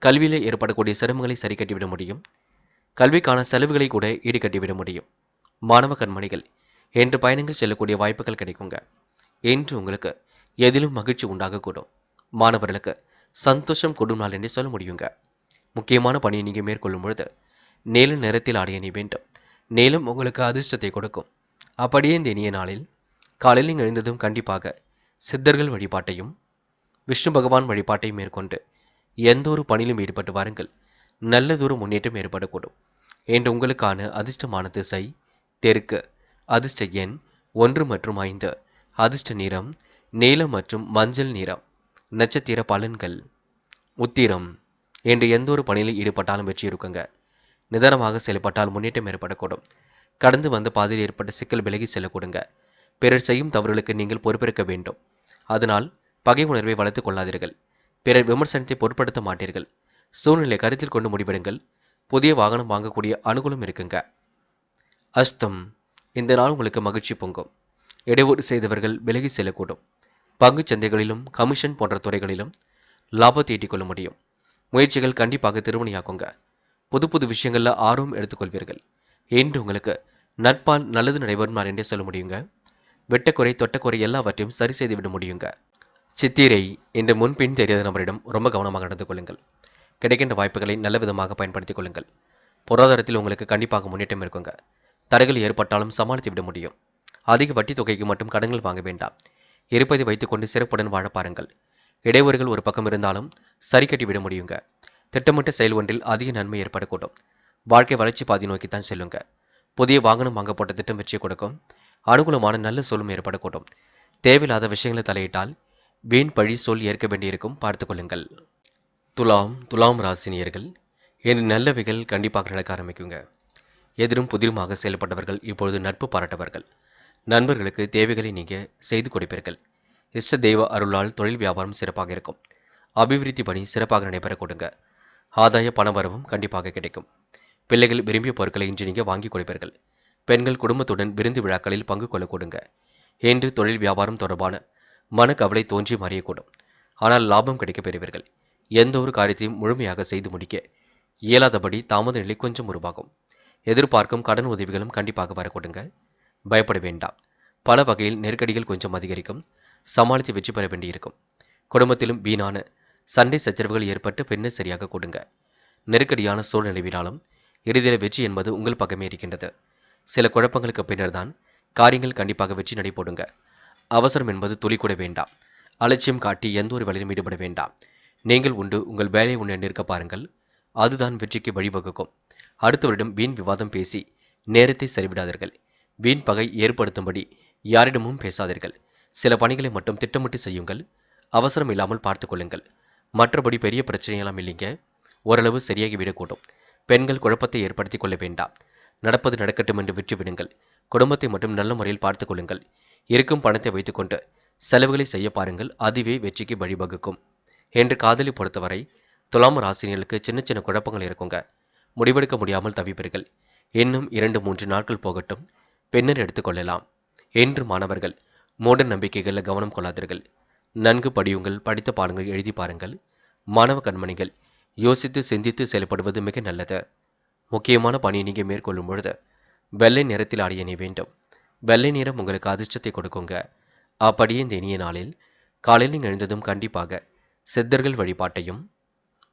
கல்வியிலே ஏற்படக்கூடிய சிரமங்களை சரி கட்டிவிட முடியும். கல்விக்கான செலவுகளை கூட ஈடுகட்டிவிட முடியும். மாணவ கண்மணிகள் என்று பயணங்கள் செல்லக்கூடிய வாய்ப்புகள் கிடைக்குங்க. என்று உங்களுக்கு எதிலும் மகிழ்ச்சி உண்டாகக்கூடும். மாணவர்களுக்கு சந்தோஷம் கொடும் நாள் என்று சொல்ல முடியுங்க. முக்கியமான பணியை நீங்க மேற்கொள்ளும் பொழுது நீல நிறத்தில் ஆடை அணிய வேண்டும். நீலம் உங்களுக்கு அதிர்ஷ்டத்தை கொடுக்கும். அப்படியே இந்த இனிய நாளில் காலையில் நீங்கள் எழுந்ததும் கண்டிப்பாக சித்தர்கள் வழிபாட்டையும் விஷ்ணு பகவான் வழிபாட்டையும் மேற்கொண்டு எந்த ஒரு பணியிலும் ஈடுபட்டு வாருங்கள். நல்லதொரு முன்னேற்றம் ஏற்படக்கூடும். என்று உங்களுக்கான அதிர்ஷ்டமான திசை தெற்கு. அதிர்ஷ்ட எண் 1 மற்றும் 5. அதிர்ஷ்ட நிறம் நீலம் மற்றும் மஞ்சள் நிறம். நட்சத்திர பலன்கள். உத்திரம். என்று எந்த ஒரு பணியில் ஈடுபட்டாலும் வெற்றி இருக்குங்க. நிதானமாக செயல்பட்டால் முன்னேற்றம் ஏற்படக்கூடும். கடந்து வந்த பாதையில் ஏற்பட்ட சிக்கல் விலகி செல்லக்கூடுங்க. பிறர் செய்யும் தவறுகளுக்கு நீங்கள் பொறுப்பேற்க வேண்டும். அதனால் பகை உணர்வை வளர்த்துக் கொள்ளாதீர்கள். பிறர் விமர்சனத்தை பொருட்படுத்த மாட்டீர்கள். சூழ்நிலை கருத்தில் கொண்டு முடிவெடுங்கள். புதிய வாகனம் வாங்கக்கூடிய அனுகூலம் இருக்குங்க. அஸ்தம். இந்த நாள் உங்களுக்கு மகிழ்ச்சி பொங்கும். இடையூறு செய்தவர்கள் விலகி செல்லக்கூடும். பங்குச் சந்தைகளிலும் கமிஷன் போன்ற துறைகளிலும் லாபத்தை ஈட்டிக் கொள்ள முடியும். முயற்சிகள் கண்டிப்பாக திருமணியாக்குங்க. புது புது விஷயங்கள்ல ஆர்வம் எடுத்துக்கொள்வீர்கள். என்று உங்களுக்கு நட்பால் நல்லது நடைபெறும் நாள் என்றே சொல்ல முடியுங்க. வெட்டக்குறை தொட்டக்குறை எல்லாவற்றையும் சரி செய்து விட முடியுங்க. சித்திரை. இன்று முன்பின் தெரியாத நபரிடம் ரொம்ப கவனமாக நடந்து கொள்ளுங்கள். கிடைக்கின்ற வாய்ப்புகளை நல்ல விதமாக பயன்படுத்திக் கொள்ளுங்கள். பொருளாதாரத்தில் உங்களுக்கு கண்டிப்பாக முன்னேற்றம் இருக்குங்க. தடைகள் ஏற்பட்டாலும் சமாளித்து விட முடியும். அதிக வட்டி தொகைக்கு மட்டும் கடன்கள் வாங்க வேண்டாம். இருப்பதை வைத்துக்கொண்டு சிறப்புடன் வாழ பாருங்கள். இடையூறுகள் ஒரு பக்கம் இருந்தாலும் சரி கட்டி விட முடியுங்க. திட்டமிட்ட செயல் ஒன்றில் அதிக நன்மை ஏற்படக்கூடும். வாழ்க்கை வளர்ச்சி பாதை நோக்கித்தான் செல்லுங்க. புதிய வாகனம் வாங்க போட்ட திட்டம் வெற்றி கொடுக்கும். அனுகூலமான நல்ல சொல்லும் ஏற்படக்கூடும். தேவையில்லாத விஷயங்களை தலையிட்டால் வீண் பழி சொல் ஏற்க வேண்டியிருக்கும், பார்த்துக் கொள்ளுங்கள். துலாம் ராசினியர்கள், இன்று நல்லவைகள் கண்டிப்பாக நடக்க ஆரம்பிக்குங்க. எதிரும் புதிருமாக செயல்பட்டவர்கள் இப்பொழுது நட்பு பாராட்டவர்கள். நண்பர்களுக்கு தேவைகளை நீங்க செய்து கொடுப்பீர்கள். இஷ்ட தெய்வ அருளால் தொழில் வியாபாரம் சிறப்பாக இருக்கும். அபிவிருத்தி பணி சிறப்பாக நடைபெற கொடுங்க. ஆதாய பண வரவும் கண்டிப்பாக கிடைக்கும். பிள்ளைகள் விரும்பிய பொருட்களை இன்று நீங்க வாங்கி கொடுப்பீர்கள். பெண்கள் குடும்பத்துடன் விருந்து விழாக்களில் பங்கு கொள்ள கொடுங்க. இன்று தொழில் வியாபாரம் தொடர்பான மனக்கவலை தோன்றி மறையக்கூடும். ஆனால் லாபம் கிடைக்கப் பெறுவீர்கள். எந்த ஒரு காரியத்தையும் முழுமையாக செய்து முடிக்க இயலாதபடி தாமத நிலை கொஞ்சம் உருவாகும். எதிர்பார்க்கும் கடன் உதவிகளும் கண்டிப்பாக வரக்கூடுங்க. பயப்பட வேண்டாம். பல வகையில் நெருக்கடிகள் கொஞ்சம் அதிகரிக்கும். சமாளித்து வெற்றி பெற வேண்டியிருக்கும். குடும்பத்திலும் வீணான சண்டை சச்சரவுகள் ஏற்பட்டு பின்னர் சரியாக கொடுங்க. நெருக்கடியான சூழ்நிலைவினாலும் இறுதியில் வெற்றி என்பது உங்கள் பக்கமே இருக்கின்றது. சில குழப்பங்களுக்கு பின்னர் தான் காரியங்கள் கண்டிப்பாக வெற்றி நடைபோடுங்க. அவசரம் என்பது துளி கூட வேண்டாம். அலட்சியம் காட்டி எந்த ஒரு வேலையிலும் ஈடுபட வேண்டாம். நீங்கள் உண்டு உங்கள் வேலையை உண்டு நிற்க பாருங்கள். அதுதான் வெற்றிக்கு வழிவகுக்கும். அடுத்தவரிடம் வீண் விவாதம் பேசி நேரத்தை செலவிடாதீர்கள். வீண் பகை ஏற்படுத்தும்படி யாரிடமும் பேசாதீர்கள். சில பணிகளை மட்டும் திட்டமிட்டு செய்யுங்கள். அவசரம் இல்லாமல் பார்த்துக் கொள்ளுங்கள். மற்றபடி பெரிய பிரச்சனையெல்லாம் இல்லைங்க. ஓரளவு சரியாகி விடக்கூடும். பெண்கள் குழப்பத்தை ஏற்படுத்திக் கொள்ள வேண்டாம். நடப்பது நடக்கட்டும் என்று விட்டுவிடுங்கள். குடும்பத்தை மட்டும் நல்ல முறையில் பார்த்துக் கொள்ளுங்கள். இருக்கும் பணத்தை வைத்துக்கொண்டு செலவுகளை செய்ய பாருங்கள். அதுவே வெற்றிக்கு வழிவகுக்கும். என்று காதலி பொறுத்தவரை துலாம் ராசினியர்களுக்கு சின்ன சின்ன குழப்பங்கள் இருக்குங்க. முடிவெடுக்க முடியாமல் தவிப்பீர்கள். இன்னும் 2-3 நாட்கள் போகட்டும், பின்னர் எடுத்துக்கொள்ளலாம். என்று மாணவர்கள் மூட நம்பிக்கைகளில் கவனம் கொள்ளாதீர்கள். நன்கு படியுங்கள். படித்த பாடங்கள் எழுதி பாருங்கள். மாணவ கண்மணிகள் யோசித்து சிந்தித்து செயல்படுவது மிக நல்லது. முக்கியமான பணியை நீங்கள் மேற்கொள்ளும் பொழுது வெள்ளை நிறத்தில் ஆடிய அணிய வேண்டும். வெள்ளை நிறம் உங்களுக்கு அதிர்ஷ்டத்தை கொடுக்குங்க. அப்படியே இந்த இனிய நாளில் காலையில் நீங்கள் எழுந்ததும் கண்டிப்பாக சித்தர்கள் வழிபாட்டையும்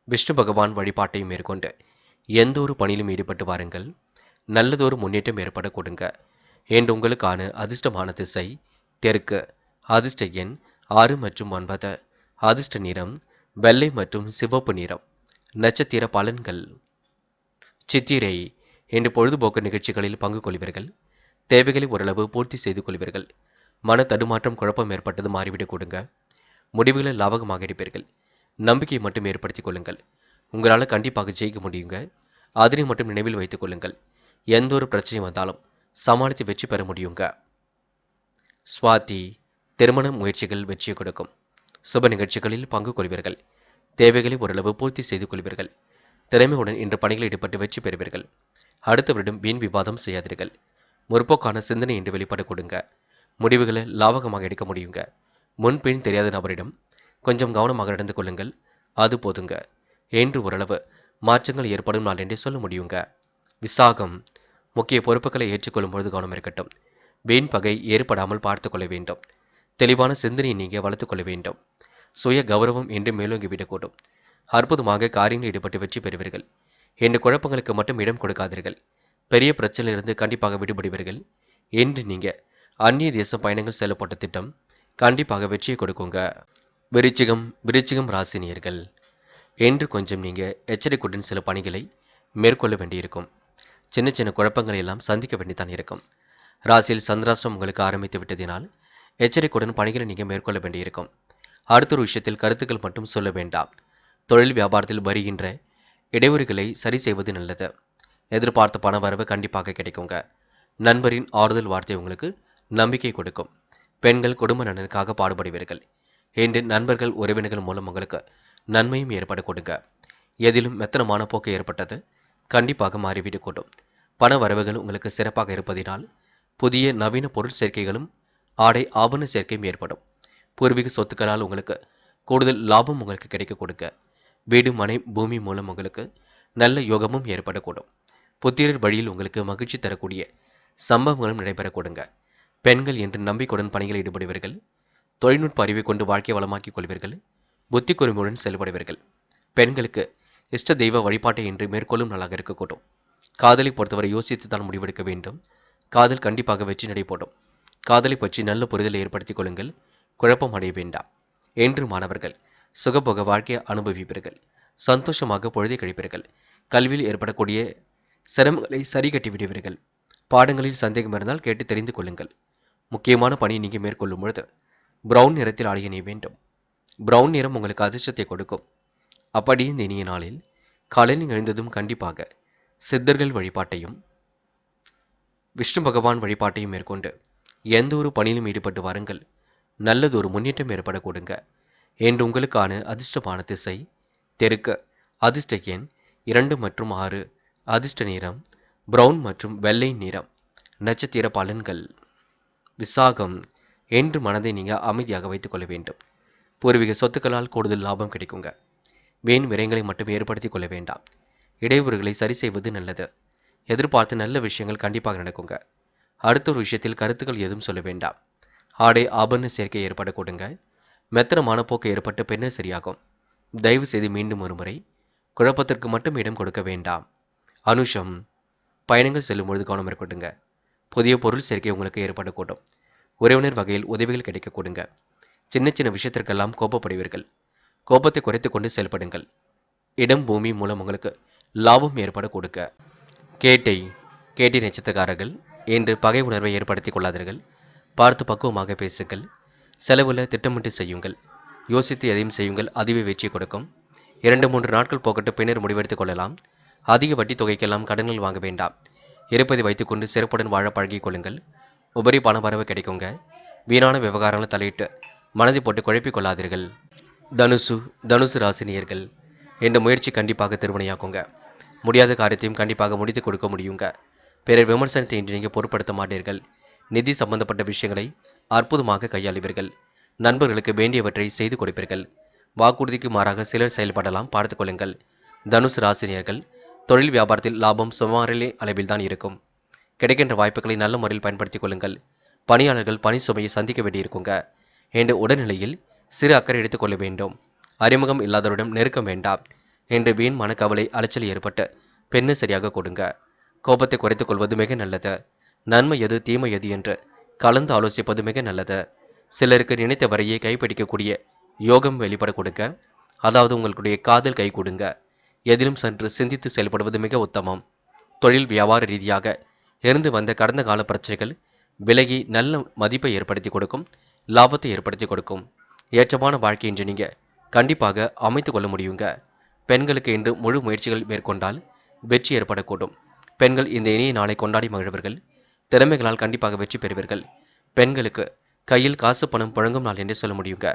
விஷ்ணு பகவான் வழிபாட்டையும் மேற்கொண்டு எந்த ஒரு பணியிலும் ஈடுபட்டு வாருங்கள். நல்லதொரு முன்னேற்றம் ஏற்பட கொடுங்க. என்று உங்களுக்கான அதிர்ஷ்டமான திசை தெற்கு. அதிர்ஷ்ட எண் 6 மற்றும் 9. அதிர்ஷ்ட நிறம் வெள்ளை மற்றும் சிவப்பு நிறம். நட்சத்திர பலன்கள். சித்திரை. இன்று பொழுதுபோக்கு நிகழ்ச்சிகளில் பங்கு கொள்வீர்கள். தேவைகளை ஓரளவு பூர்த்தி செய்து கொள்வீர்கள். மன தடுமாற்றம் குழப்பம் ஏற்பட்டது மாறிவிடக் கொடுங்க. முடிவுகளை லாபகமாக எடுப்பீர்கள். நம்பிக்கையை மட்டும் ஏற்படுத்திக் கொள்ளுங்கள். உங்களால் கண்டிப்பாக ஜெயிக்க முடியுங்க. அதனை மட்டும் நினைவில் வைத்துக் கொள்ளுங்கள். எந்த ஒரு பிரச்சனை வந்தாலும் சமாளித்து வெற்றி பெற முடியுங்க. சுவாதி. திருமண முயற்சிகள் வெற்றியை கொடுக்கும். சுப நிகழ்ச்சிகளில் பங்கு கொள்வீர்கள். தேவைகளை ஓரளவு பூர்த்தி செய்து கொள்வீர்கள். திறமையுடன் இன்று பணிகளில் ஈடுபட்டு வெற்றி பெறுவீர்கள். அடுத்தவரிடம் வீண் விவாதம் செய்யாதீர்கள். முற்போக்கான சிந்தனை என்று வெளிப்பட கொடுங்க. முடிவுகளை லாபகமாக எடுக்க முடியுங்க. முன்பின் தெரியாத நபரிடம் கொஞ்சம் கவனமாக நடந்து கொள்ளுங்கள். அது போதுங்க. என்று ஓரளவு மாற்றங்கள் ஏற்படும் நாள் என்றே சொல்ல முடியுங்க. விசாகம். முக்கிய பொறுப்புகளை ஏற்றுக்கொள்ளும் பொழுது கவனம் இருக்கட்டும். வீண் பகை ஏற்படாமல் பார்த்துக் கொள்ள வேண்டும். தெளிவான சிந்தனையை நீங்கள் வளர்த்துக் கொள்ள வேண்டும். சுய கௌரவம் என்று மேலோங்கிவிடக்கூடும். அற்புதமாக காரியங்களில் ஈடுபட்டு வெற்றி பெறுவீர்கள். இந்த குழப்பங்களுக்கு மட்டும் இடம் கொடுக்காதீர்கள். பெரிய பிரச்சனையிலிருந்து கண்டிப்பாக விடுபடுவீர்கள். என்று நீங்க அந்நிய தேச பயணங்கள் செல்லப்பட்ட திட்டம் கண்டிப்பாக வெற்றியை கொடுக்குங்க. விருச்சிகம் ராசினியர்கள். என்று கொஞ்சம் நீங்க எச்சரிக்கையுடன் சில பணிகளை மேற்கொள்ள வேண்டியிருக்கும். சின்ன சின்ன குழப்பங்களை எல்லாம் சந்திக்க வேண்டித்தான் இருக்கும். ராசியில் சந்திராஷ்டிரம் உங்களுக்கு ஆரம்பித்து விட்டதினால் எச்சரிக்கையுடன் பணிகளை நீங்க மேற்கொள்ள வேண்டியிருக்கும். அடுத்த ஒரு விஷயத்தில் கருத்துக்கள் மட்டும் சொல்ல வேண்டாம். தொழில் வியாபாரத்தில் வருகின்ற இடையூறுகளை சரி செய்வது நல்லது. எதிர்பார்த்த பண வரவு கண்டிப்பாக கிடைக்குங்க. நண்பரின் ஆறுதல் வார்த்தை உங்களுக்கு நம்பிக்கை கொடுக்கும். பெண்கள் குடும்ப நலனுக்காக பாடுபடுவீர்கள். என்று நண்பர்கள் உறவினர்கள் மூலம் உங்களுக்கு நன்மையும் ஏற்பட கொடுங்க. எதிலும் மெத்தனமான போக்கு ஏற்பட்டது கண்டிப்பாக மாறிவிடக்கூடும். பண வரவுகள் உங்களுக்கு சிறப்பாக இருப்பதினால் புதிய நவீன பொருள் சேர்க்கைகளும் ஆடை ஆபரண சேர்க்கையும் ஏற்படும். பூர்வீக சொத்துக்களால் உங்களுக்கு கூடுதல் லாபம் உங்களுக்கு கிடைக்க கொடுக்க. வீடு மனை பூமி மூலம் உங்களுக்கு நல்ல யோகமும் ஏற்படக்கூடும். புத்திரர் வழியில் உங்களுக்கு மகிழ்ச்சி தரக்கூடிய சம்பவங்களும் நடைபெற கொடுங்க. பெண்கள் என்று நம்பிக்கையுடன் பணிகளில் ஈடுபடுவீர்கள். தொழில்நுட்ப அறிவை கொண்டு வாழ்க்கை வளமாக்கிக் கொள்வீர்கள். புத்தி கூர்மையுடன் செயல்படுவீர்கள். பெண்களுக்கு இஷ்ட தெய்வ வழிபாட்டை இன்று மேற்கொள்ளும் நாளாக இருக்கக்கூடும். காதலை பொறுத்தவரை யோசித்து தான் முடிவெடுக்க வேண்டும். காதல் கண்டிப்பாக வெற்றி நடைபோடும். காதலை பற்றி நல்ல புரிதலை ஏற்படுத்திக் கொள்ளுங்கள். குழப்பம் அடைய வேண்டாம். என்று மாணவர்கள் சுகபோக வாழ்க்கையை அனுபவிப்பீர்கள். சந்தோஷமாக பொழுதை கழிப்பீர்கள். கல்வியில் ஏற்படக்கூடிய சிரமங்களை சரி கட்டி விடுவீர்கள். பாடங்களில் சந்தேகம் இருந்தால் கேட்டு தெரிந்து கொள்ளுங்கள். முக்கியமான பணியை நீங்கள் மேற்கொள்ளும் பொழுது பிரவுன் நிறத்தில் ஆடை அணிய வேண்டும். பிரவுன் நிறம் உங்களுக்கு அதிர்ஷ்டத்தை கொடுக்கும். அப்படி இந்த இனிய நாளில் காலையில் எழுந்ததும் கண்டிப்பாக சித்தர்கள் வழிபாட்டையும் விஷ்ணு பகவான் வழிபாட்டையும் மேற்கொண்டு எந்த ஒரு பணியிலும் ஈடுபட்டு வாருங்கள். நல்லது ஒரு முன்னேற்றம் ஏற்பட கொடுங்க. என்று உங்களுக்கான அதிர்ஷ்டமான திசை தெற்கு. அதிர்ஷ்ட எண் 2 மற்றும் 6. அதிர்ஷ்ட நிறம் பிரவுன் மற்றும் வெள்ளை நிறம். நட்சத்திர பலன்கள். விசாகம். என்று மனதை நீங்கள் அமைதியாக வைத்துக் கொள்ள வேண்டும். பூர்வீக சொத்துக்களால் கூடுதல் லாபம் கிடைக்குங்க. வீண் விரயங்களை மட்டும் ஏற்படுத்திக் கொள்ள வேண்டாம். இடையூறுகளை சரி செய்வது நல்லது. எதிர்பார்த்த நல்ல விஷயங்கள் கண்டிப்பாக நடக்குங்க. அடுத்த ஒரு விஷயத்தில் கருத்துக்கள் எதுவும் சொல்ல வேண்டாம். ஆடை ஆபரண சேர்க்கை ஏற்பட கொடுங்க. மெத்தனமான போக்கு ஏற்பட்ட பின்னர் சரியாகும். தயவு செய்து மீண்டும் ஒருமுறை குழப்பத்திற்கு மட்டும் இடம் கொடுக்க வேண்டாம். அனுஷம். பயணங்கள் செல்லும் பொழுது கவனம் இருக்கட்டுங்க. புதிய பொருள் சேர்க்கை உங்களுக்கு ஏற்படக்கூடும். உறவினர் வகையில் உதவிகள் கிடைக்க கொடுங்க. சின்ன சின்ன விஷயத்திற்கெல்லாம் கோபப்படுவீர்கள். கோபத்தை குறைத்துக் கொண்டு செயல்படுங்கள். இடம் பூமி மூலம் உங்களுக்கு லாபம் ஏற்பட கொடுக்க. கேட்டை. கேட்டை நட்சத்திரக்காரர்கள் என்று பகை உணர்வை ஏற்படுத்திக் கொள்ளாதீர்கள். பார்த்து பக்குவமாக பேசுங்கள். செலவுல திட்டமிட்டு செய்யுங்கள். யோசித்து எதையும் செய்யுங்கள். அதுவே வெற்றியை கொடுக்கும். 2-3 நாட்கள் போகட்டு பின்னர் முடிவெடுத்துக் கொள்ளலாம். அதிக வட்டி தொகைக்கெல்லாம் கடன்கள் வாங்க வேண்டாம். இருப்பதை வைத்துக்கொண்டு சிறப்புடன் வாழ பழகிக் கொள்ளுங்கள். உபரி பண வரவு கிடைக்குங்க. வீணான விவகாரங்களை தலையிட்டு மனதை போட்டு குழப்பிக் கொள்ளாதீர்கள். தனுசு ராசினியர்கள் என்ற முயற்சி கண்டிப்பாக திருவினையாக்குங்க. முடியாத காரியத்தையும் கண்டிப்பாக முடித்து கொடுக்க முடியுங்க. பிறர் விமர்சனத்தை இன்று நீங்கள் பொருட்படுத்த மாட்டீர்கள். நிதி சம்பந்தப்பட்ட விஷயங்களை அற்புதமாக கையாளுவீர்கள். நண்பர்களுக்கு வேண்டியவற்றை செய்து கொடுப்பீர்கள். வாக்குறுதிக்கு மாறாக சிலர் செயல்படலாம், பார்த்துக் கொள்ளுங்கள். தனுசு ராசினியர்கள் தொழில் வியாபாரத்தில் லாபம் சுமாரிலே அளவில் தான் இருக்கும். கிடைக்கின்ற வாய்ப்புகளை நல்ல முறையில் பயன்படுத்திக் கொள்ளுங்கள். பணியாளர்கள் பணி சுமையை சந்திக்க வேண்டியிருக்குங்க. என்ற உடல்நிலையில் சிறு அக்கறை எடுத்துக்கொள்ள வேண்டும். அறிமுகம் இல்லாதவரிடம் நெருக்கம் வேண்டாம். என்று வீண் மனக்கவலை அலைச்சல் ஏற்பட்டு பெண்ணு சரியாக கொடுங்க. கோபத்தை குறைத்துக் கொள்வது மிக நல்லது. நன்மை எது தீமை எது என்று கலந்து ஆலோசிப்பது மிக நல்லது. சிலருக்கு நினைத்த வரையே கைப்பிடிக்கக்கூடிய யோகம் வெளிப்பட கொடுங்க. அதாவது உங்களுடைய காதல் கை கொடுங்க. எதிலும் சற்று சிந்தித்து செயல்படுவது மிக உத்தமம். தொழில் வியாபார ரீதியாக இருந்து வந்த கடந்த கால பிரச்சனைகள் விலகி நல்ல மதிப்பை ஏற்படுத்தி கொடுக்கும். லாபத்தை ஏற்படுத்தி கொடுக்கும். ஏற்றமான வாழ்க்கை என்று நீங்க கண்டிப்பாக அமைத்து கொள்ள முடியுங்க. பெண்களுக்கு இன்று முழு முயற்சிகள் மேற்கொண்டால் வெற்றி ஏற்படக்கூடும். பெண்கள் இந்த இனிய நாளை கொண்டாடி மகிழ்வர்கள். திறமைகளால் கண்டிப்பாக வெற்றி பெறுவீர்கள். பெண்களுக்கு கையில் காசு பணம் புழங்கும் நாள் என்றே சொல்ல முடியுங்க.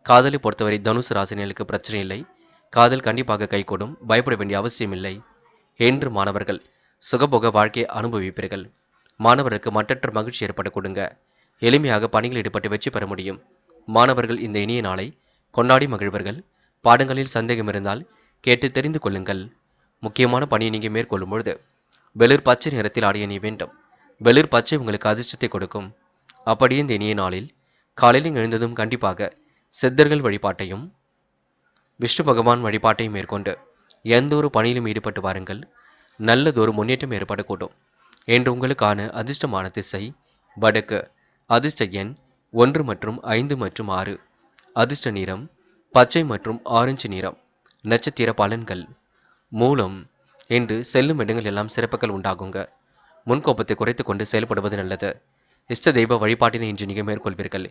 காதலை பொறுத்தவரை தனுசு ராசினியர்களுக்கு பிரச்சனை இல்லை. காதல் கண்டிப்பாக கைகூடும். பயப்பட வேண்டிய அவசியம் இல்லை. என்று மாணவர்கள் சுகபோக வாழ்க்கையை அனுபவிப்பீர்கள். மாணவருக்கு மற்றற்ற மகிழ்ச்சி ஏற்பட கொடுங்க. எளிமையாக பணியில் ஈடுபட்டு வெற்றி பெற முடியும். மாணவர்கள் இந்த இனிய நாளை கொண்டாடி மகிழ்வர்கள். பாடங்களில் சந்தேகம் இருந்தால் கேட்டு தெரிந்து கொள்ளுங்கள். முக்கியமான பணியை நீங்கள் மேற்கொள்ளும் பொழுது வெளிர் பச்சை நிறத்தில் ஆடை அணிய வேண்டும். வெளிர் பச்சை உங்களுக்கு அதிர்ஷ்டத்தை கொடுக்கும். அப்படியே இந்த இனிய நாளில் காலையில் எழுந்ததும் கண்டிப்பாக சித்தர்கள் வழிபாட்டையும் விஷ்ணு பகவான் வழிபாட்டையும் மேற்கொண்டு எந்த ஒரு பணியிலும் ஈடுபட்டு வாருங்கள். நல்லதொரு முன்னேற்றம் ஏற்படக்கூடும். என்று உங்களுக்கான அதிர்ஷ்டமான திசை வடக்கு. அதிர்ஷ்ட எண் 1 மற்றும் 5 மற்றும் 6. அதிர்ஷ்ட நிறம் பச்சை மற்றும் ஆரஞ்சு நிறம். நட்சத்திர பலன்கள். மூலம். என்று செல்லும் இடங்கள் எல்லாம் சிறப்புகள் உண்டாகுங்க. முன்கோபத்தை குறைத்து கொண்டு செயல்படுவது நல்லது. இஷ்ட தெய்வ வழிபாட்டினை இன்று நீங்கள் மேற்கொள்வீர்கள்.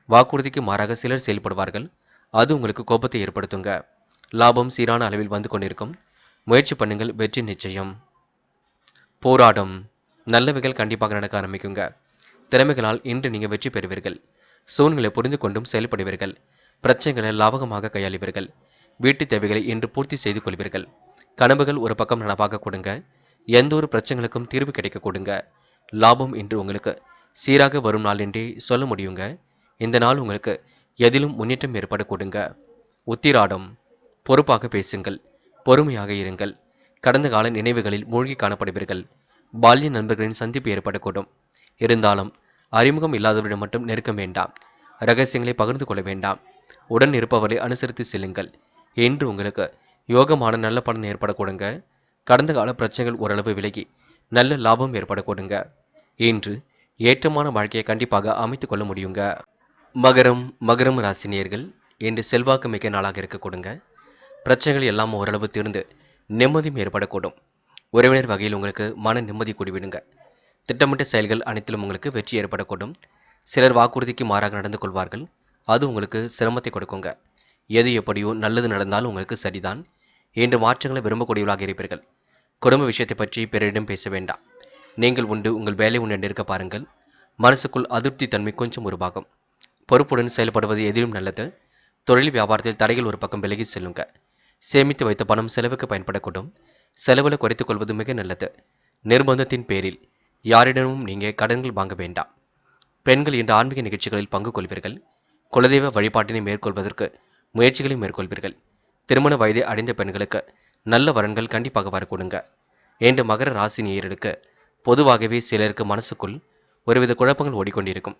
வாக்குறுதிக்கு மாறாக சிலர் செயல்படுவார்கள். அது உங்களுக்கு கோபத்தை ஏற்படுத்துங்க. லாபம் சீரான அளவில் வந்து கொண்டிருக்கும். முயற்சி பண்ணுங்கள், வெற்றி நிச்சயம். போராட்டம். நல்லவைகள் கண்டிப்பாக நடக்க ஆரம்பிக்குங்க. திறமைகளால் இன்று நீங்கள் வெற்றி பெறுவீர்கள். சூழ்நிலை புரிந்து கொண்டும் செயல்படுவீர்கள். பிரச்சனைகளை லாபகமாக கையாளுவீர்கள். வீட்டு தேவைகளை இன்று பூர்த்தி செய்து கொள்வீர்கள். கனவுகள் ஒரு பக்கம் நனவாக கொடுங்க. எந்த ஒரு பிரச்சனைகளுக்கும் தீர்வு கிடைக்க கொடுங்க. லாபம் இன்று உங்களுக்கு சீராக வரும் நாள் என்றே சொல்ல முடியுங்க. இந்த நாள் உங்களுக்கு எதிலும் முன்னேற்றம் ஏற்பட கொடுங்க. உத்திராடம். பொறுப்பாக பேசுங்கள். பொறுமையாக இருங்கள். கடந்த கால நினைவுகளில் மூழ்கி காணப்படுவீர்கள். பால்ய நண்பர்களின் சந்திப்பு ஏற்படக்கூடும். இருந்தாலும் அறிமுகம் இல்லாதவரிடம் மட்டும் நெருக்கம் வேண்டாம். ரகசியங்களை பகிர்ந்து கொள்ள வேண்டாம். உடன் இருப்பவரை அனுசரித்து செல்லுங்கள். என்று உங்களுக்கு யோகமான நல்ல பலன் ஏற்பட கொடுங்க. கடந்த கால பிரச்சனைகள் ஓரளவு விலகி நல்ல லாபம் ஏற்படக்கூடுங்க. இன்று ஏற்றமான வாழ்க்கையை கண்டிப்பாக அமைத்துக் கொள்ள முடியுங்க. மகரம் ராசினியர்கள் இன்று செல்வாக்கு மிக்க நாளாக இருக்கக்கூடுங்க. பிரச்சனைகள் எல்லாம் ஓரளவு தீர்ந்து நிம்மதியும் ஏற்படக்கூடும். உறவினர் வகையில் உங்களுக்கு மன நிம்மதி கூடிவிடுங்க. திட்டமிட்ட செயல்கள் அனைத்திலும் உங்களுக்கு வெற்றி ஏற்படக்கூடும். சிலர் வாக்குறுதிக்கு மாறாக நடந்து கொள்வார்கள். அது உங்களுக்கு சிரமத்தை கொடுக்குங்க. எது எப்படியோ நல்லது நடந்தால் உங்களுக்கு சரிதான். இன்று மாற்றங்களை விரும்பக்கூடியவர்களாக இருப்பீர்கள். குடும்ப விஷயத்தை பற்றி பிறரிடம் பேச வேண்டாம். நீங்கள் உண்டு உங்கள் வேலை உண்டு என்று இருக்க பாருங்கள். மனசுக்குள் அதிருப்தி தன்மை கொஞ்சம் உருவாகும். பொறுப்புடன் செயல்படுவது எதிலும் நல்லது. தொழில் வியாபாரத்தில் தடைகள் ஒரு பக்கம் விலகி செல்லுங்க. சேமித்து வைத்த பணம் செலவுக்கு பயன்படக்கூடும். செலவுகளை குறைத்துக் கொள்வது மிக நல்லது. நிர்பந்தத்தின் பேரில் யாரிடமும் நீங்க கடன்கள் வாங்க வேண்டாம். பெண்கள் இன்று ஆன்மீக நிகழ்ச்சிகளில் பங்கு கொள்வீர்கள். குலதெய்வ வழிபாட்டினை மேற்கொள்வதற்கு முயற்சிகளை மேற்கொள்வீர்கள். திருமண வயதை அடைந்த பெண்களுக்கு நல்ல வரன்கள் கண்டிப்பாக வரக்கூடுங்க. இன்று மகர ராசி நேயர்களுக்கு பொதுவாகவே சிலருக்கு மனசுக்குள் ஒருவித குழப்பங்கள் ஓடிக்கொண்டிருக்கும்.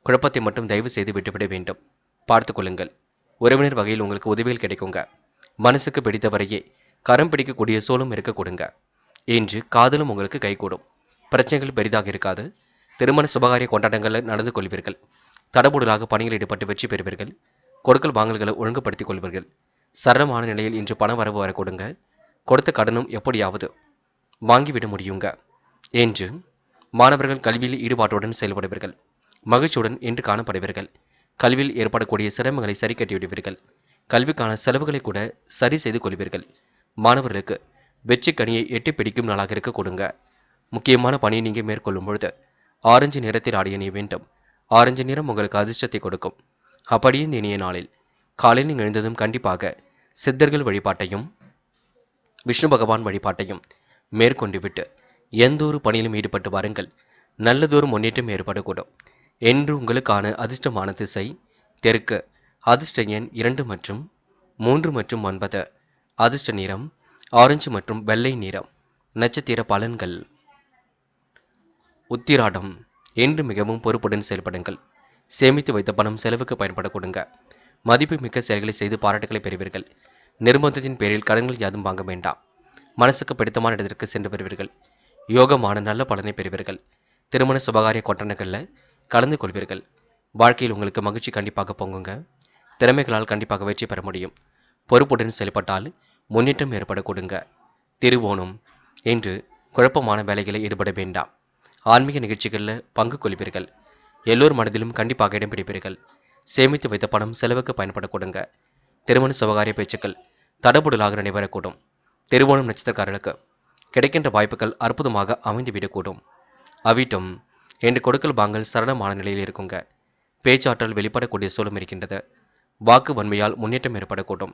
குழப்பத்தை மட்டும் தயவு செய்து விட்டுவிட வேண்டும். பார்த்துக் கொள்ளுங்கள். உறவினர் வகையில் உங்களுக்கு உதவிகள் கிடைக்குங்க. மனசுக்கு பிடித்தவரையே கரம் பிடிக்கக்கூடிய சூழலும் இருக்க கொடுங்க. இன்று காதலும் உங்களுக்கு கைகூடும். பிரச்சனைகள் பெரிதாக இருக்காது. திருமண சுபகாரிய கொண்டாட்டங்களில் நடந்து கொள்வீர்கள். தடபுடலாக பணியில் ஈடுபட்டு வெற்றி பெறுவீர்கள். கொடுக்கல் வாங்கல்களை ஒழுங்குபடுத்திக் கொள்வீர்கள். சரளமான நிலையில் இன்று பண வரவு வர கொடுங்க. கொடுத்த கடனும் எப்படியாவது வாங்கிவிட முடியுங்க. இன்று மாணவர்கள் கல்வியில் ஈடுபாட்டுடன் செயல்படுவீர்கள். மகிழ்ச்சியுடன் இன்று காணப்படுவீர்கள். கல்வியில் ஏற்படக்கூடிய சிரமங்களை சரி கட்டிவிடுவீர்கள். கல்விக்கான செலவுகளை கூட சரி செய்து கொள்வீர்கள். மாணவர்களுக்கு வெற்றி கனியை எட்டி பிடிக்கும் நாளாக இருக்க கொடுங்க. முக்கியமான பணியை நீங்க மேற்கொள்ளும் பொழுது ஆரஞ்சு நிறத்தில் ஆடை அணிய வேண்டும். ஆரஞ்சு நிறம் உங்களுக்கு அதிர்ஷ்டத்தை கொடுக்கும். அப்படியே இந்த இனிய நாளில் காலையில் எழுந்ததும் கண்டிப்பாக சித்தர்கள் வழிபாட்டையும் விஷ்ணு பகவான் வழிபாட்டையும் மேற்கொண்டு விட்டு எந்த ஒரு பணியிலும் ஈடுபட்டு வாருங்கள். நல்லதொரு முன்னேற்றம் ஏற்படக்கூடும். என்று உங்களுக்கான அதிர்ஷ்டமான திசை தெற்கு. அதிர்ஷ்ட எண் 2 மற்றும் 3 மற்றும் 9. அதிர்ஷ்ட நிறம் ஆரஞ்சு மற்றும் வெள்ளை நிறம். நட்சத்திர பலன்கள். உத்திராடம். என்று மிகவும் பொறுப்புடன் செயல்படுங்கள். சேமித்து வைத்த பணம் செலவுக்கு பயன்பட கொடுங்க. மதிப்பு மிக்க செயல்களை செய்து பாராட்டுகளை பெறுவீர்கள். நிர்பந்தத்தின் பேரில் கடன்கள் யாதும் வாங்க வேண்டாம். மனசுக்கு பிடித்தமான இடத்திற்கு சென்று வருவீர்கள். யோகமான நல்ல பலனை பெறுவீர்கள். திருமண சுபகாரிய கொண்டாட்டங்களில் கலந்து கொள்வீர்கள். வாழ்க்கையில் உங்களுக்கு மகிழ்ச்சி கண்டிப்பாக பொங்குங்க. திறமைகளால் கண்டிப்பாக வெற்றி பெற முடியும். பொறுப்புடன் செயல்பட்டால் முன்னேற்றம் ஏற்பட கொடுங்க. திருவோணம். இன்று குழப்பமான வேலைகளில் ஈடுபட வேண்டாம். ஆன்மீக நிகழ்ச்சிகளில் பங்கு கொள்வீர்கள். எல்லோர் மனதிலும் கண்டிப்பாக இடம் பிடிப்பீர்கள். சேமித்து வைத்த பணம் செலவுக்கு பயன்பட கொடுங்க. திருமண சுபகாரிய பேச்சுக்கள் தடபுடலாக நடைபெறக்கூடும். திருவோணம் நட்சத்திரக்காரர்களுக்கு கிடைக்கின்ற வாய்ப்புகள் அற்புதமாக அமைந்துவிடக்கூடும். அவிட்டம். என்று கொடுக்கல் வாங்கல் சரளமான நிலையில் இருக்குங்க. பேச்சாற்றல் வெளிப்படக்கூடிய சூழலும் இருக்கின்றது. வாக்கு வன்மையால் முன்னேற்றம் ஏற்படக்கூடும்.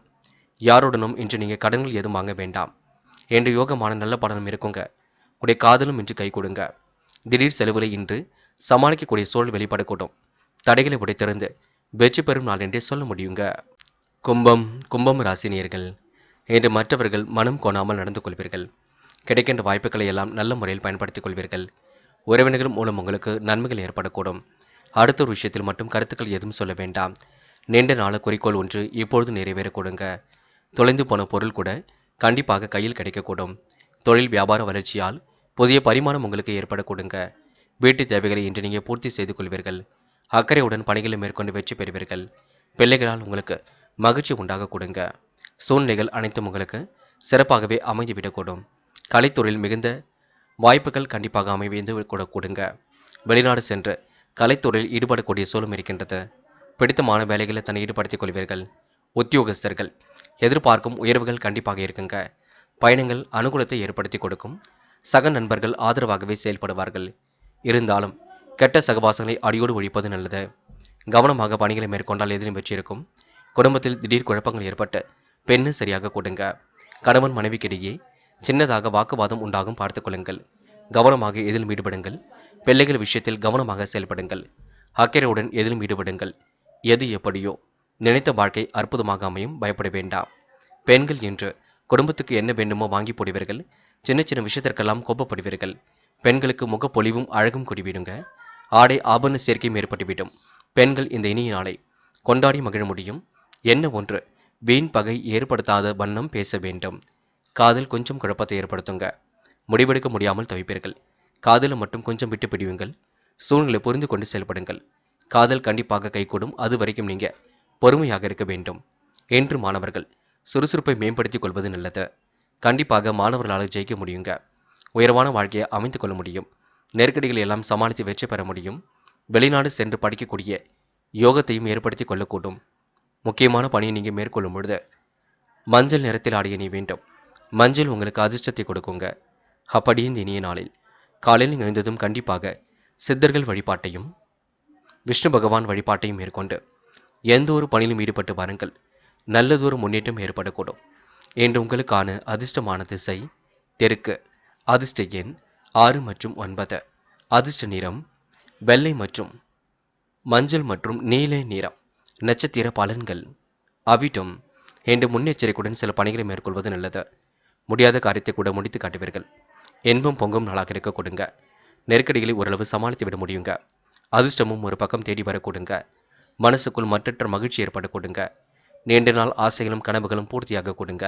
யாருடனும் இன்று நீங்க கடன்கள் எதுவும் வாங்க வேண்டாம். என்று யோகமான நல்ல பலனும் இருக்குங்க. உடைய காதலும் இன்று கை கொடுங்க. திடீர் செலவுகளை இன்று சமாளிக்கக்கூடிய சூழல் வெளிப்படக்கூடும். தடைகளை உடைத்திருந்து வெற்றி பெறும் நாள் என்றே சொல்ல முடியுங்க. கும்பம் ராசினியர்கள் இன்று மற்றவர்கள் மனம் கோணாமல் நடந்து கொள்வீர்கள். கிடைக்கின்ற வாய்ப்புகளை எல்லாம் நல்ல முறையில் பயன்படுத்திக் கொள்வீர்கள். உறவினர்கள் மூலம் உங்களுக்கு நன்மைகள் ஏற்படக்கூடும். அடுத்த ஒரு விஷயத்தில் மட்டும் கருத்துக்கள் எதுவும் சொல்ல வேண்டாம். நீண்ட நாள குறிக்கோள் ஒன்று இப்பொழுது நிறைவேற கொடுங்க. தொலைந்து போன பொருள் கூட கண்டிப்பாக கையில் கிடைக்கக்கூடும். தொழில் வியாபார வளர்ச்சியால் புதிய பரிமாணம் உங்களுக்கு ஏற்பட கொடுங்க. வீட்டு தேவைகளை இன்று நீங்கள் பூர்த்தி செய்து கொள்வீர்கள். அக்கறையுடன் பணிகளை மேற்கொண்டு வெற்றி பெறுவீர்கள். பிள்ளைகளால் உங்களுக்கு மகிழ்ச்சி உண்டாக கொடுங்க. சூழ்நிலைகள் அனைத்தும் உங்களுக்கு சிறப்பாகவே அமைந்துவிடக்கூடும். கலைத்துறையில் மிகுந்த வாய்ப்புகள் கண்டிப்பாக அமைந்து கூட கொடுங்க. வெளிநாடு சென்று கலைத்துறையில் ஈடுபடக்கூடிய சூழலும் இருக்கின்றது. பிடித்தமான வேலைகளை தன்னை ஈடுபடுத்திக் கொள்வீர்கள். உத்தியோகஸ்தர்கள் எதிர்பார்க்கும் உயர்வுகள் கண்டிப்பாக இருக்குங்க. பயணங்கள் அனுகூலத்தை ஏற்படுத்தி கொடுக்கும். சக நண்பர்கள் ஆதரவாகவே செயல்படுவார்கள். இருந்தாலும் கெட்ட சகவாசங்களை அடியோடு ஒழிப்பது நல்லது. கவனமாக பணிகளை மேற்கொண்டால் எதிலும் வெற்றி இருக்கும். குடும்பத்தில் திடீர் குழப்பங்கள் ஏற்பட்டு பெண்ணு சரியாக கொடுங்க. கணவன் மனைவிக்கிடையே சின்னதாக வாக்குவாதம் உண்டாகும் பார்த்துக் கொள்ளுங்கள். கவனமாக எதிலும் ஈடுபடுங்கள். பிள்ளைகள் விஷயத்தில் கவனமாக செயல்படுங்கள். அக்கறையுடன் எதிலும் ஈடுபடுங்கள். எது எப்படியோ நினைத்த வாழ்க்கை அற்புதமாக அமையும். பயப்பட வேண்டாம். பெண்கள் என்று குடும்பத்துக்கு என்ன வேண்டுமோ வாங்கி போடுவீர்கள். சின்ன சின்ன விஷயத்திற்கெல்லாம் கோபப்படுவீர்கள். பெண்களுக்கு முகப்பொலிவும் அழகும் கூடிவிடுங்க. ஆடை ஆபரண சேர்க்கையும் ஏற்பட்டுவிடும். பெண்கள் இந்த இனிய நாளை கொண்டாடி மகிழ முடியும். என்ன ஒன்று வீண் பகை ஏற்படுத்தாத வண்ணம் பேச வேண்டும். காதல் கொஞ்சம் குழப்பத்தை ஏற்படுத்துங்க. முடிவெடுக்க முடியாமல் தவிப்பீர்கள். காதலை மட்டும் கொஞ்சம் விட்டு பிடிவுங்கள். சூழ்நிலை புரிந்து கொண்டு செயல்படுங்கள். காதல் கண்டிப்பாக கைகூடும். அது வரைக்கும் நீங்க பொறுமையாக இருக்க வேண்டும். என்று மாணவர்கள் சுறுசுறுப்பை மேம்படுத்திக் கொள்வது நல்லது. கண்டிப்பாக மாணவர்களால் ஜெயிக்க முடியுங்க. உயர்வான வாழ்க்கையை அமைத்துக் கொள்ள முடியும். நெருக்கடிகளை எல்லாம் சமாளித்து வெற்றி பெற முடியும். வெளிநாடு சென்று படிக்கக்கூடிய யோகத்தையும் ஏற்படுத்திக் கொள்ளக்கூடும். முக்கியமான பணியை நீங்க மேற்கொள்ளும் பொழுது மஞ்சள் நிறத்தில் ஆடிய நீ வேண்டும். மஞ்சள் உங்களுக்கு அதிர்ஷ்டத்தை கொடுக்குங்க. அப்படியே இந்த இனிய நாளில் காலையில் எழுந்ததும் கண்டிப்பாக சித்தர்கள் வழிபாட்டையும் விஷ்ணு பகவான் வழிபாட்டையும் மேற்கொண்டு எந்த ஒரு பணியிலும் ஈடுபட்டு வாருங்கள். நல்லதொரு முன்னேற்றம் ஏற்படக்கூடும். என்று உங்களுக்கான அதிர்ஷ்டமான திசை தெற்கு. அதிர்ஷ்ட எண் 6 மற்றும் 9. அதிர்ஷ்ட நிறம் வெள்ளை மற்றும் மஞ்சள் மற்றும் நீல நிறம். நட்சத்திர பலன்கள் அவிட்டம். என்று முன்னெச்சரிக்கையுடன் சில பணிகளை மேற்கொள்வது நல்லது. முடியாத காரியத்தை கூட முடித்து காட்டுவீர்கள். இன்பம் பொங்கும் நாளாக இருக்க கொடுங்க. நெருக்கடிகளை ஓரளவு சமாளித்து விட முடியுங்க. அதிர்ஷ்டமும் ஒரு பக்கம் தேடி வர கொடுங்க. மனசுக்குள் மற்றற்ற மகிழ்ச்சி ஏற்பட கொடுங்க. நீண்ட நாள் ஆசைகளும் கனவுகளும் பூர்த்தியாக கொடுங்க.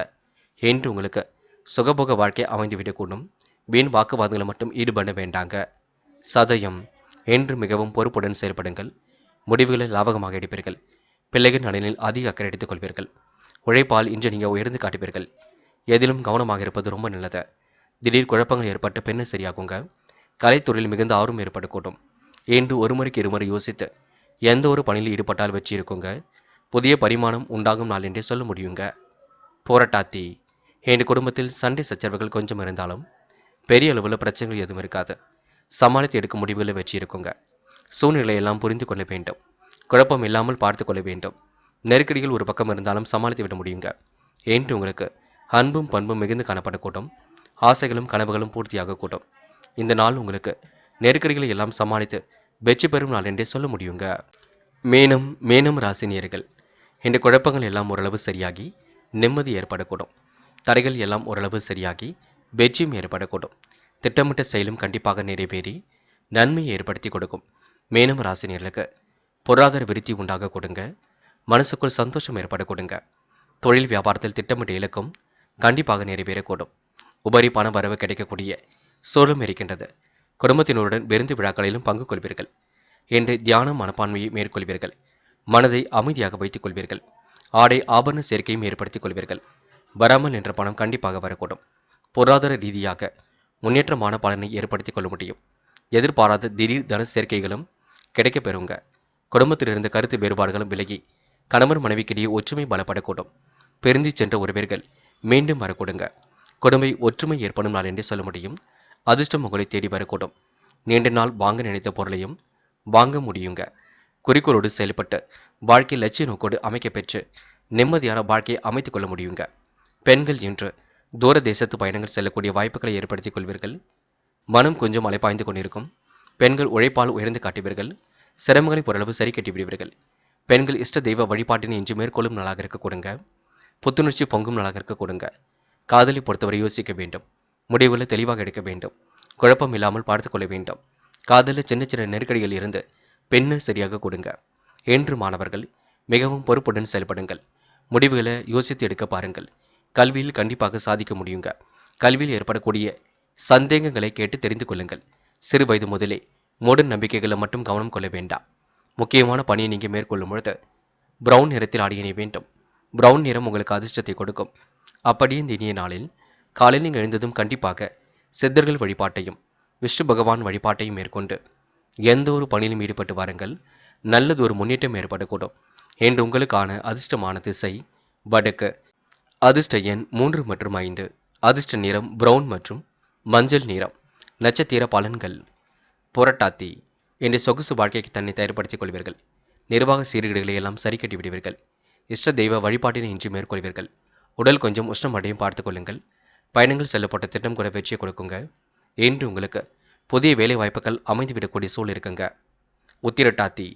என்று உங்களுக்கு சுகபோக வாழ்க்கை அமைந்துவிடக்கூடும். வீண் வாக்குவாதங்களை மட்டும் ஈடுபட வேண்டாங்க. சதயம். என்று மிகவும் பொறுப்புடன் செயல்படுங்கள். முடிவுகளை லாபகமாக எடுப்பீர்கள். பிள்ளைகள் நலனில் அதிக அக்கறை எடுத்துக் கொள்வீர்கள். உழைப்பால் இன்று நீங்கள் உயர்ந்து காட்டுவீர்கள். எதிலும் கவனமாக இருப்பது ரொம்ப நல்லது. திடீர் குழப்பங்கள் ஏற்பட்டு பின்னர் சரியாகுங்க. கலைத்துறையில் மிகுந்த ஆர்வம் ஏற்படக்கூடும். என்று ஒரு முறைக்கு இருமுறை யோசித்து எந்த ஒரு பணியில் ஈடுபட்டால் வெற்றி இருக்குங்க. புதிய பரிமாணம் உண்டாகும் நாள் என்றே சொல்ல முடியுங்க. போராட்டாத்தி. என் குடும்பத்தில் சண்டை சச்சரவுகள் கொஞ்சம் இருந்தாலும் பெரிய அளவில் பிரச்சனைகள் எதுவும் இருக்காது. சமாளித்து எடுக்கும் முடிவுகளில் வெற்றி இருக்குங்க. சூழ்நிலை எல்லாம் புரிந்து கொள்ள வேண்டும். குழப்பம் இல்லாமல் பார்த்து கொள்ள வேண்டும். நெருக்கடிகள் ஒரு பக்கம் இருந்தாலும் சமாளித்து விட முடியுங்க. என்று உங்களுக்கு அன்பும் பண்பும் மிகுந்து காணப்படக்கூடும். ஆசைகளும் கனவுகளும் பூர்த்தியாக கூடும். இந்த நாள் உங்களுக்கு நெருக்கடிகளை எல்லாம் சமாளித்து வெற்றி பெறும் நாள் என்றே சொல்ல முடியுங்க. மேனம் ராசினியர்கள் இந்த குழப்பங்கள் எல்லாம் ஓரளவு சரியாகி நிம்மதி ஏற்படக்கூடும். தடைகள் எல்லாம் ஓரளவு சரியாகி வெற்றியும் ஏற்படக்கூடும். திட்டமிட்ட செயலும் கண்டிப்பாக நிறைவேறி நன்மையை ஏற்படுத்தி கொடுக்கும். மேனம் ராசினியர்களுக்கு பொருளாதார விருத்தி உண்டாக கொடுங்க. மனசுக்குள் சந்தோஷம் ஏற்பட கொடுங்க. தொழில் வியாபாரத்தில் திட்டமிட்ட இலக்கும் கண்டிப்பாக நிறைவேறக்கூடும். உபரி பண வரவு கிடைக்கக்கூடிய சூழலும் இருக்கின்றது. குடும்பத்தினருடன் விருந்து விழாக்களிலும் பங்கு கொள்வீர்கள். என்று தியான மனப்பான்மையை மேற்கொள்வீர்கள். மனதை அமைதியாக வைத்துக் கொள்வீர்கள். ஆடை ஆபரண சேர்க்கையும் ஏற்படுத்திக் கொள்வீர்கள். வராமல் என்ற பணம் கண்டிப்பாக வரக்கூடும். பொருளாதார ரீதியாக முன்னேற்றமான பலனை ஏற்படுத்திக் கொள்ள முடியும். எதிர்பாராத திடீர் தன சேர்க்கைகளும் கிடைக்கப் பெறுங்க. குடும்பத்திலிருந்து கருத்து வேறுபாடுகளும் விலகி கணவன் மனைவிக்கிடையே ஒற்றுமை பலப்படக்கூடும். பிரிந்து சென்ற உறவினர்கள் மீண்டும் வரக்கூடுங்க. கொடுமை ஒற்றுமை ஏற்படும் நாள் என்றே சொல்ல முடியும். அதிர்ஷ்டம் உங்களை தேடி வரக்கூடும். நீண்ட நாள் வாங்க நினைத்த பொருளையும் வாங்க முடியுங்க. குறிக்கோளோடு செயல்பட்டு வாழ்க்கை லட்சிய நோக்கோடு அமைக்க பெற்று நிம்மதியான வாழ்க்கையை அமைத்துக் கொள்ள முடியுங்க. பெண்கள் இன்று தூர தேசத்து பயணங்கள் செல்லக்கூடிய வாய்ப்புகளை ஏற்படுத்திக் கொள்வீர்கள். மனம் கொஞ்சம் அலைப்பாய்ந்து கொண்டிருக்கும். பெண்கள் உழைப்பால் உயர்ந்து காட்டுவீர்கள். சிரமங்களை ஓரளவு சரி கட்டி விடுவீர்கள். பெண்கள் இஷ்ட தெய்வ வழிபாட்டினை இன்று மேற்கொள்ளும் நாளாக இருக்க கொடுங்க. புத்துணர்ச்சி பொங்கும் நாளாக இருக்க கொடுங்க. காதலை பொறுத்தவரை யோசிக்க வேண்டும். முடிவுகளை தெளிவாக எடுக்க வேண்டும். குழப்பம் இல்லாமல் பார்த்துக் கொள்ள வேண்டும். காதலில் சின்ன சின்ன நெருக்கடிகள் இருந்து பின்னர் சரியாக கொடுங்க. என்று மாணவர்கள் மிகவும் பொறுப்புடன் செயல்படுங்கள். முடிவுகளை யோசித்து எடுக்க பாருங்கள். கல்வியில் கண்டிப்பாக சாதிக்க முடியுங்க. கல்வியில் ஏற்படக்கூடிய சந்தேகங்களை கேட்டு தெரிந்து கொள்ளுங்கள். சிறு வயது முதலே மூட நம்பிக்கைகளை மட்டும் கவனம் கொள்ள வேண்டாம். முக்கியமான பணியை நீங்கள் மேற்கொள்ளும் பொழுது பிரவுன் நிறத்தில் ஆடிய வேண்டும். பிரவுன் நிறம் உங்களுக்கு அதிர்ஷ்டத்தை கொடுக்கும். அப்படியே இந்த இனிய நாளில் காலையில் நீங்கள் எழுந்ததும் கண்டிப்பாக சித்தர்கள் வழிபாட்டையும் விஷ்ணு பகவான் வழிபாட்டையும் மேற்கொண்டு எந்த ஒரு பணியிலும் ஈடுபட்டு வாருங்கள். நல்லது ஒரு முன்னேற்றம் ஏற்படக்கூடும். என்று உங்களுக்கான அதிர்ஷ்டமான திசை வடக்கு. அதிர்ஷ்ட எண் 3 மற்றும் 5. அதிர்ஷ்ட நிறம் பிரவுன் மற்றும் மஞ்சள் நிறம். நட்சத்திர பலன்கள் புரட்டாத்தி. என்ற சொகுசு வாழ்க்கைக்கு தன்னை தயார்படுத்திக் கொள்வீர்கள். நிர்வாக சீர்கேடுகளை எல்லாம் சரி கட்டி விடுவீர்கள். இஷ்ட தெய்வ வழிபாட்டினை இன்றி மேற்கொள்வீர்கள். உடல் கொஞ்சம் உஷ்ணமடையும் பார்த்துக் கொள்ளுங்கள். பயணங்கள் செல்லப்பட்ட திட்டம் கூட வெற்றியை கொடுக்குங்க. என்று உங்களுக்கு புதிய வேலை வாய்ப்புகள் அமைந்துவிடக்கூடிய சூழல் இருக்குங்க. உத்திரட்டாத்தி.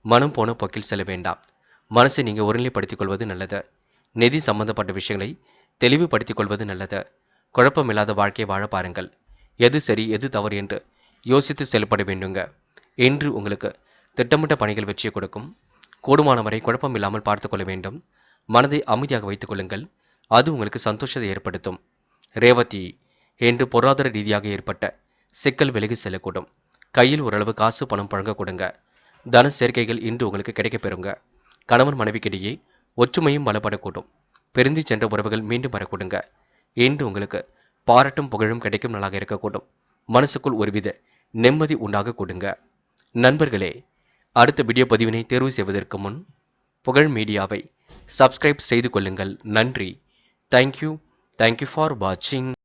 மனம் போன போக்கில் செல்ல வேண்டாம். மனசை நீங்கள் ஒருநிலைப்படுத்திக் கொள்வது நல்லது. நிதி சம்பந்தப்பட்ட விஷயங்களை தெளிவுபடுத்திக் கொள்வது நல்லது. குழப்பமில்லாத வாழ்க்கையை வாழ பாருங்கள். எது சரி எது தவறு என்று யோசித்து செயல்பட வேண்டுங்க. என்று உங்களுக்கு திட்டமிட்ட பணிகள் வெற்றியை கொடுக்கும். கூடுமானவரை குழப்பம் இல்லாமல் பார்த்துக் கொள்ள வேண்டும். மனதை அமைதியாக வைத்துக் கொள்ளுங்கள். அது உங்களுக்கு சந்தோஷத்தை ஏற்படுத்தும். ரேவதி, இன்று பொருளாதார ரீதியாக ஏற்பட்ட சிக்கல் விலகி செல்லக்கூடும். கையில் ஓரளவு காசு பணம் புழங்க கொடுங்க. தன சேர்க்கைகள் இன்று உங்களுக்கு கிடைக்கப் பெறுங்க. கணவன் மனைவிக்கிடையே ஒற்றுமையும் பலப்படக்கூடும். பிரிந்து சென்ற உறவுகள் மீண்டும் வரக்கூடுங்க. இன்று உங்களுக்கு பாராட்டும் புகழும் கிடைக்கும் நாளாக இருக்கக்கூடும். மனசுக்குள் ஒருவித நிம்மதி உண்டாக கொடுங்க. நண்பர்களே, அடுத்த வீடியோ பதிவினை தேர்வு செய்வதற்கு முன் புகழ் மீடியாவை சப்ஸ்கிரைப் செய்து கொள்ளுங்கள். நன்றி. தேங்க்யூ ஃபார் வாட்சிங்.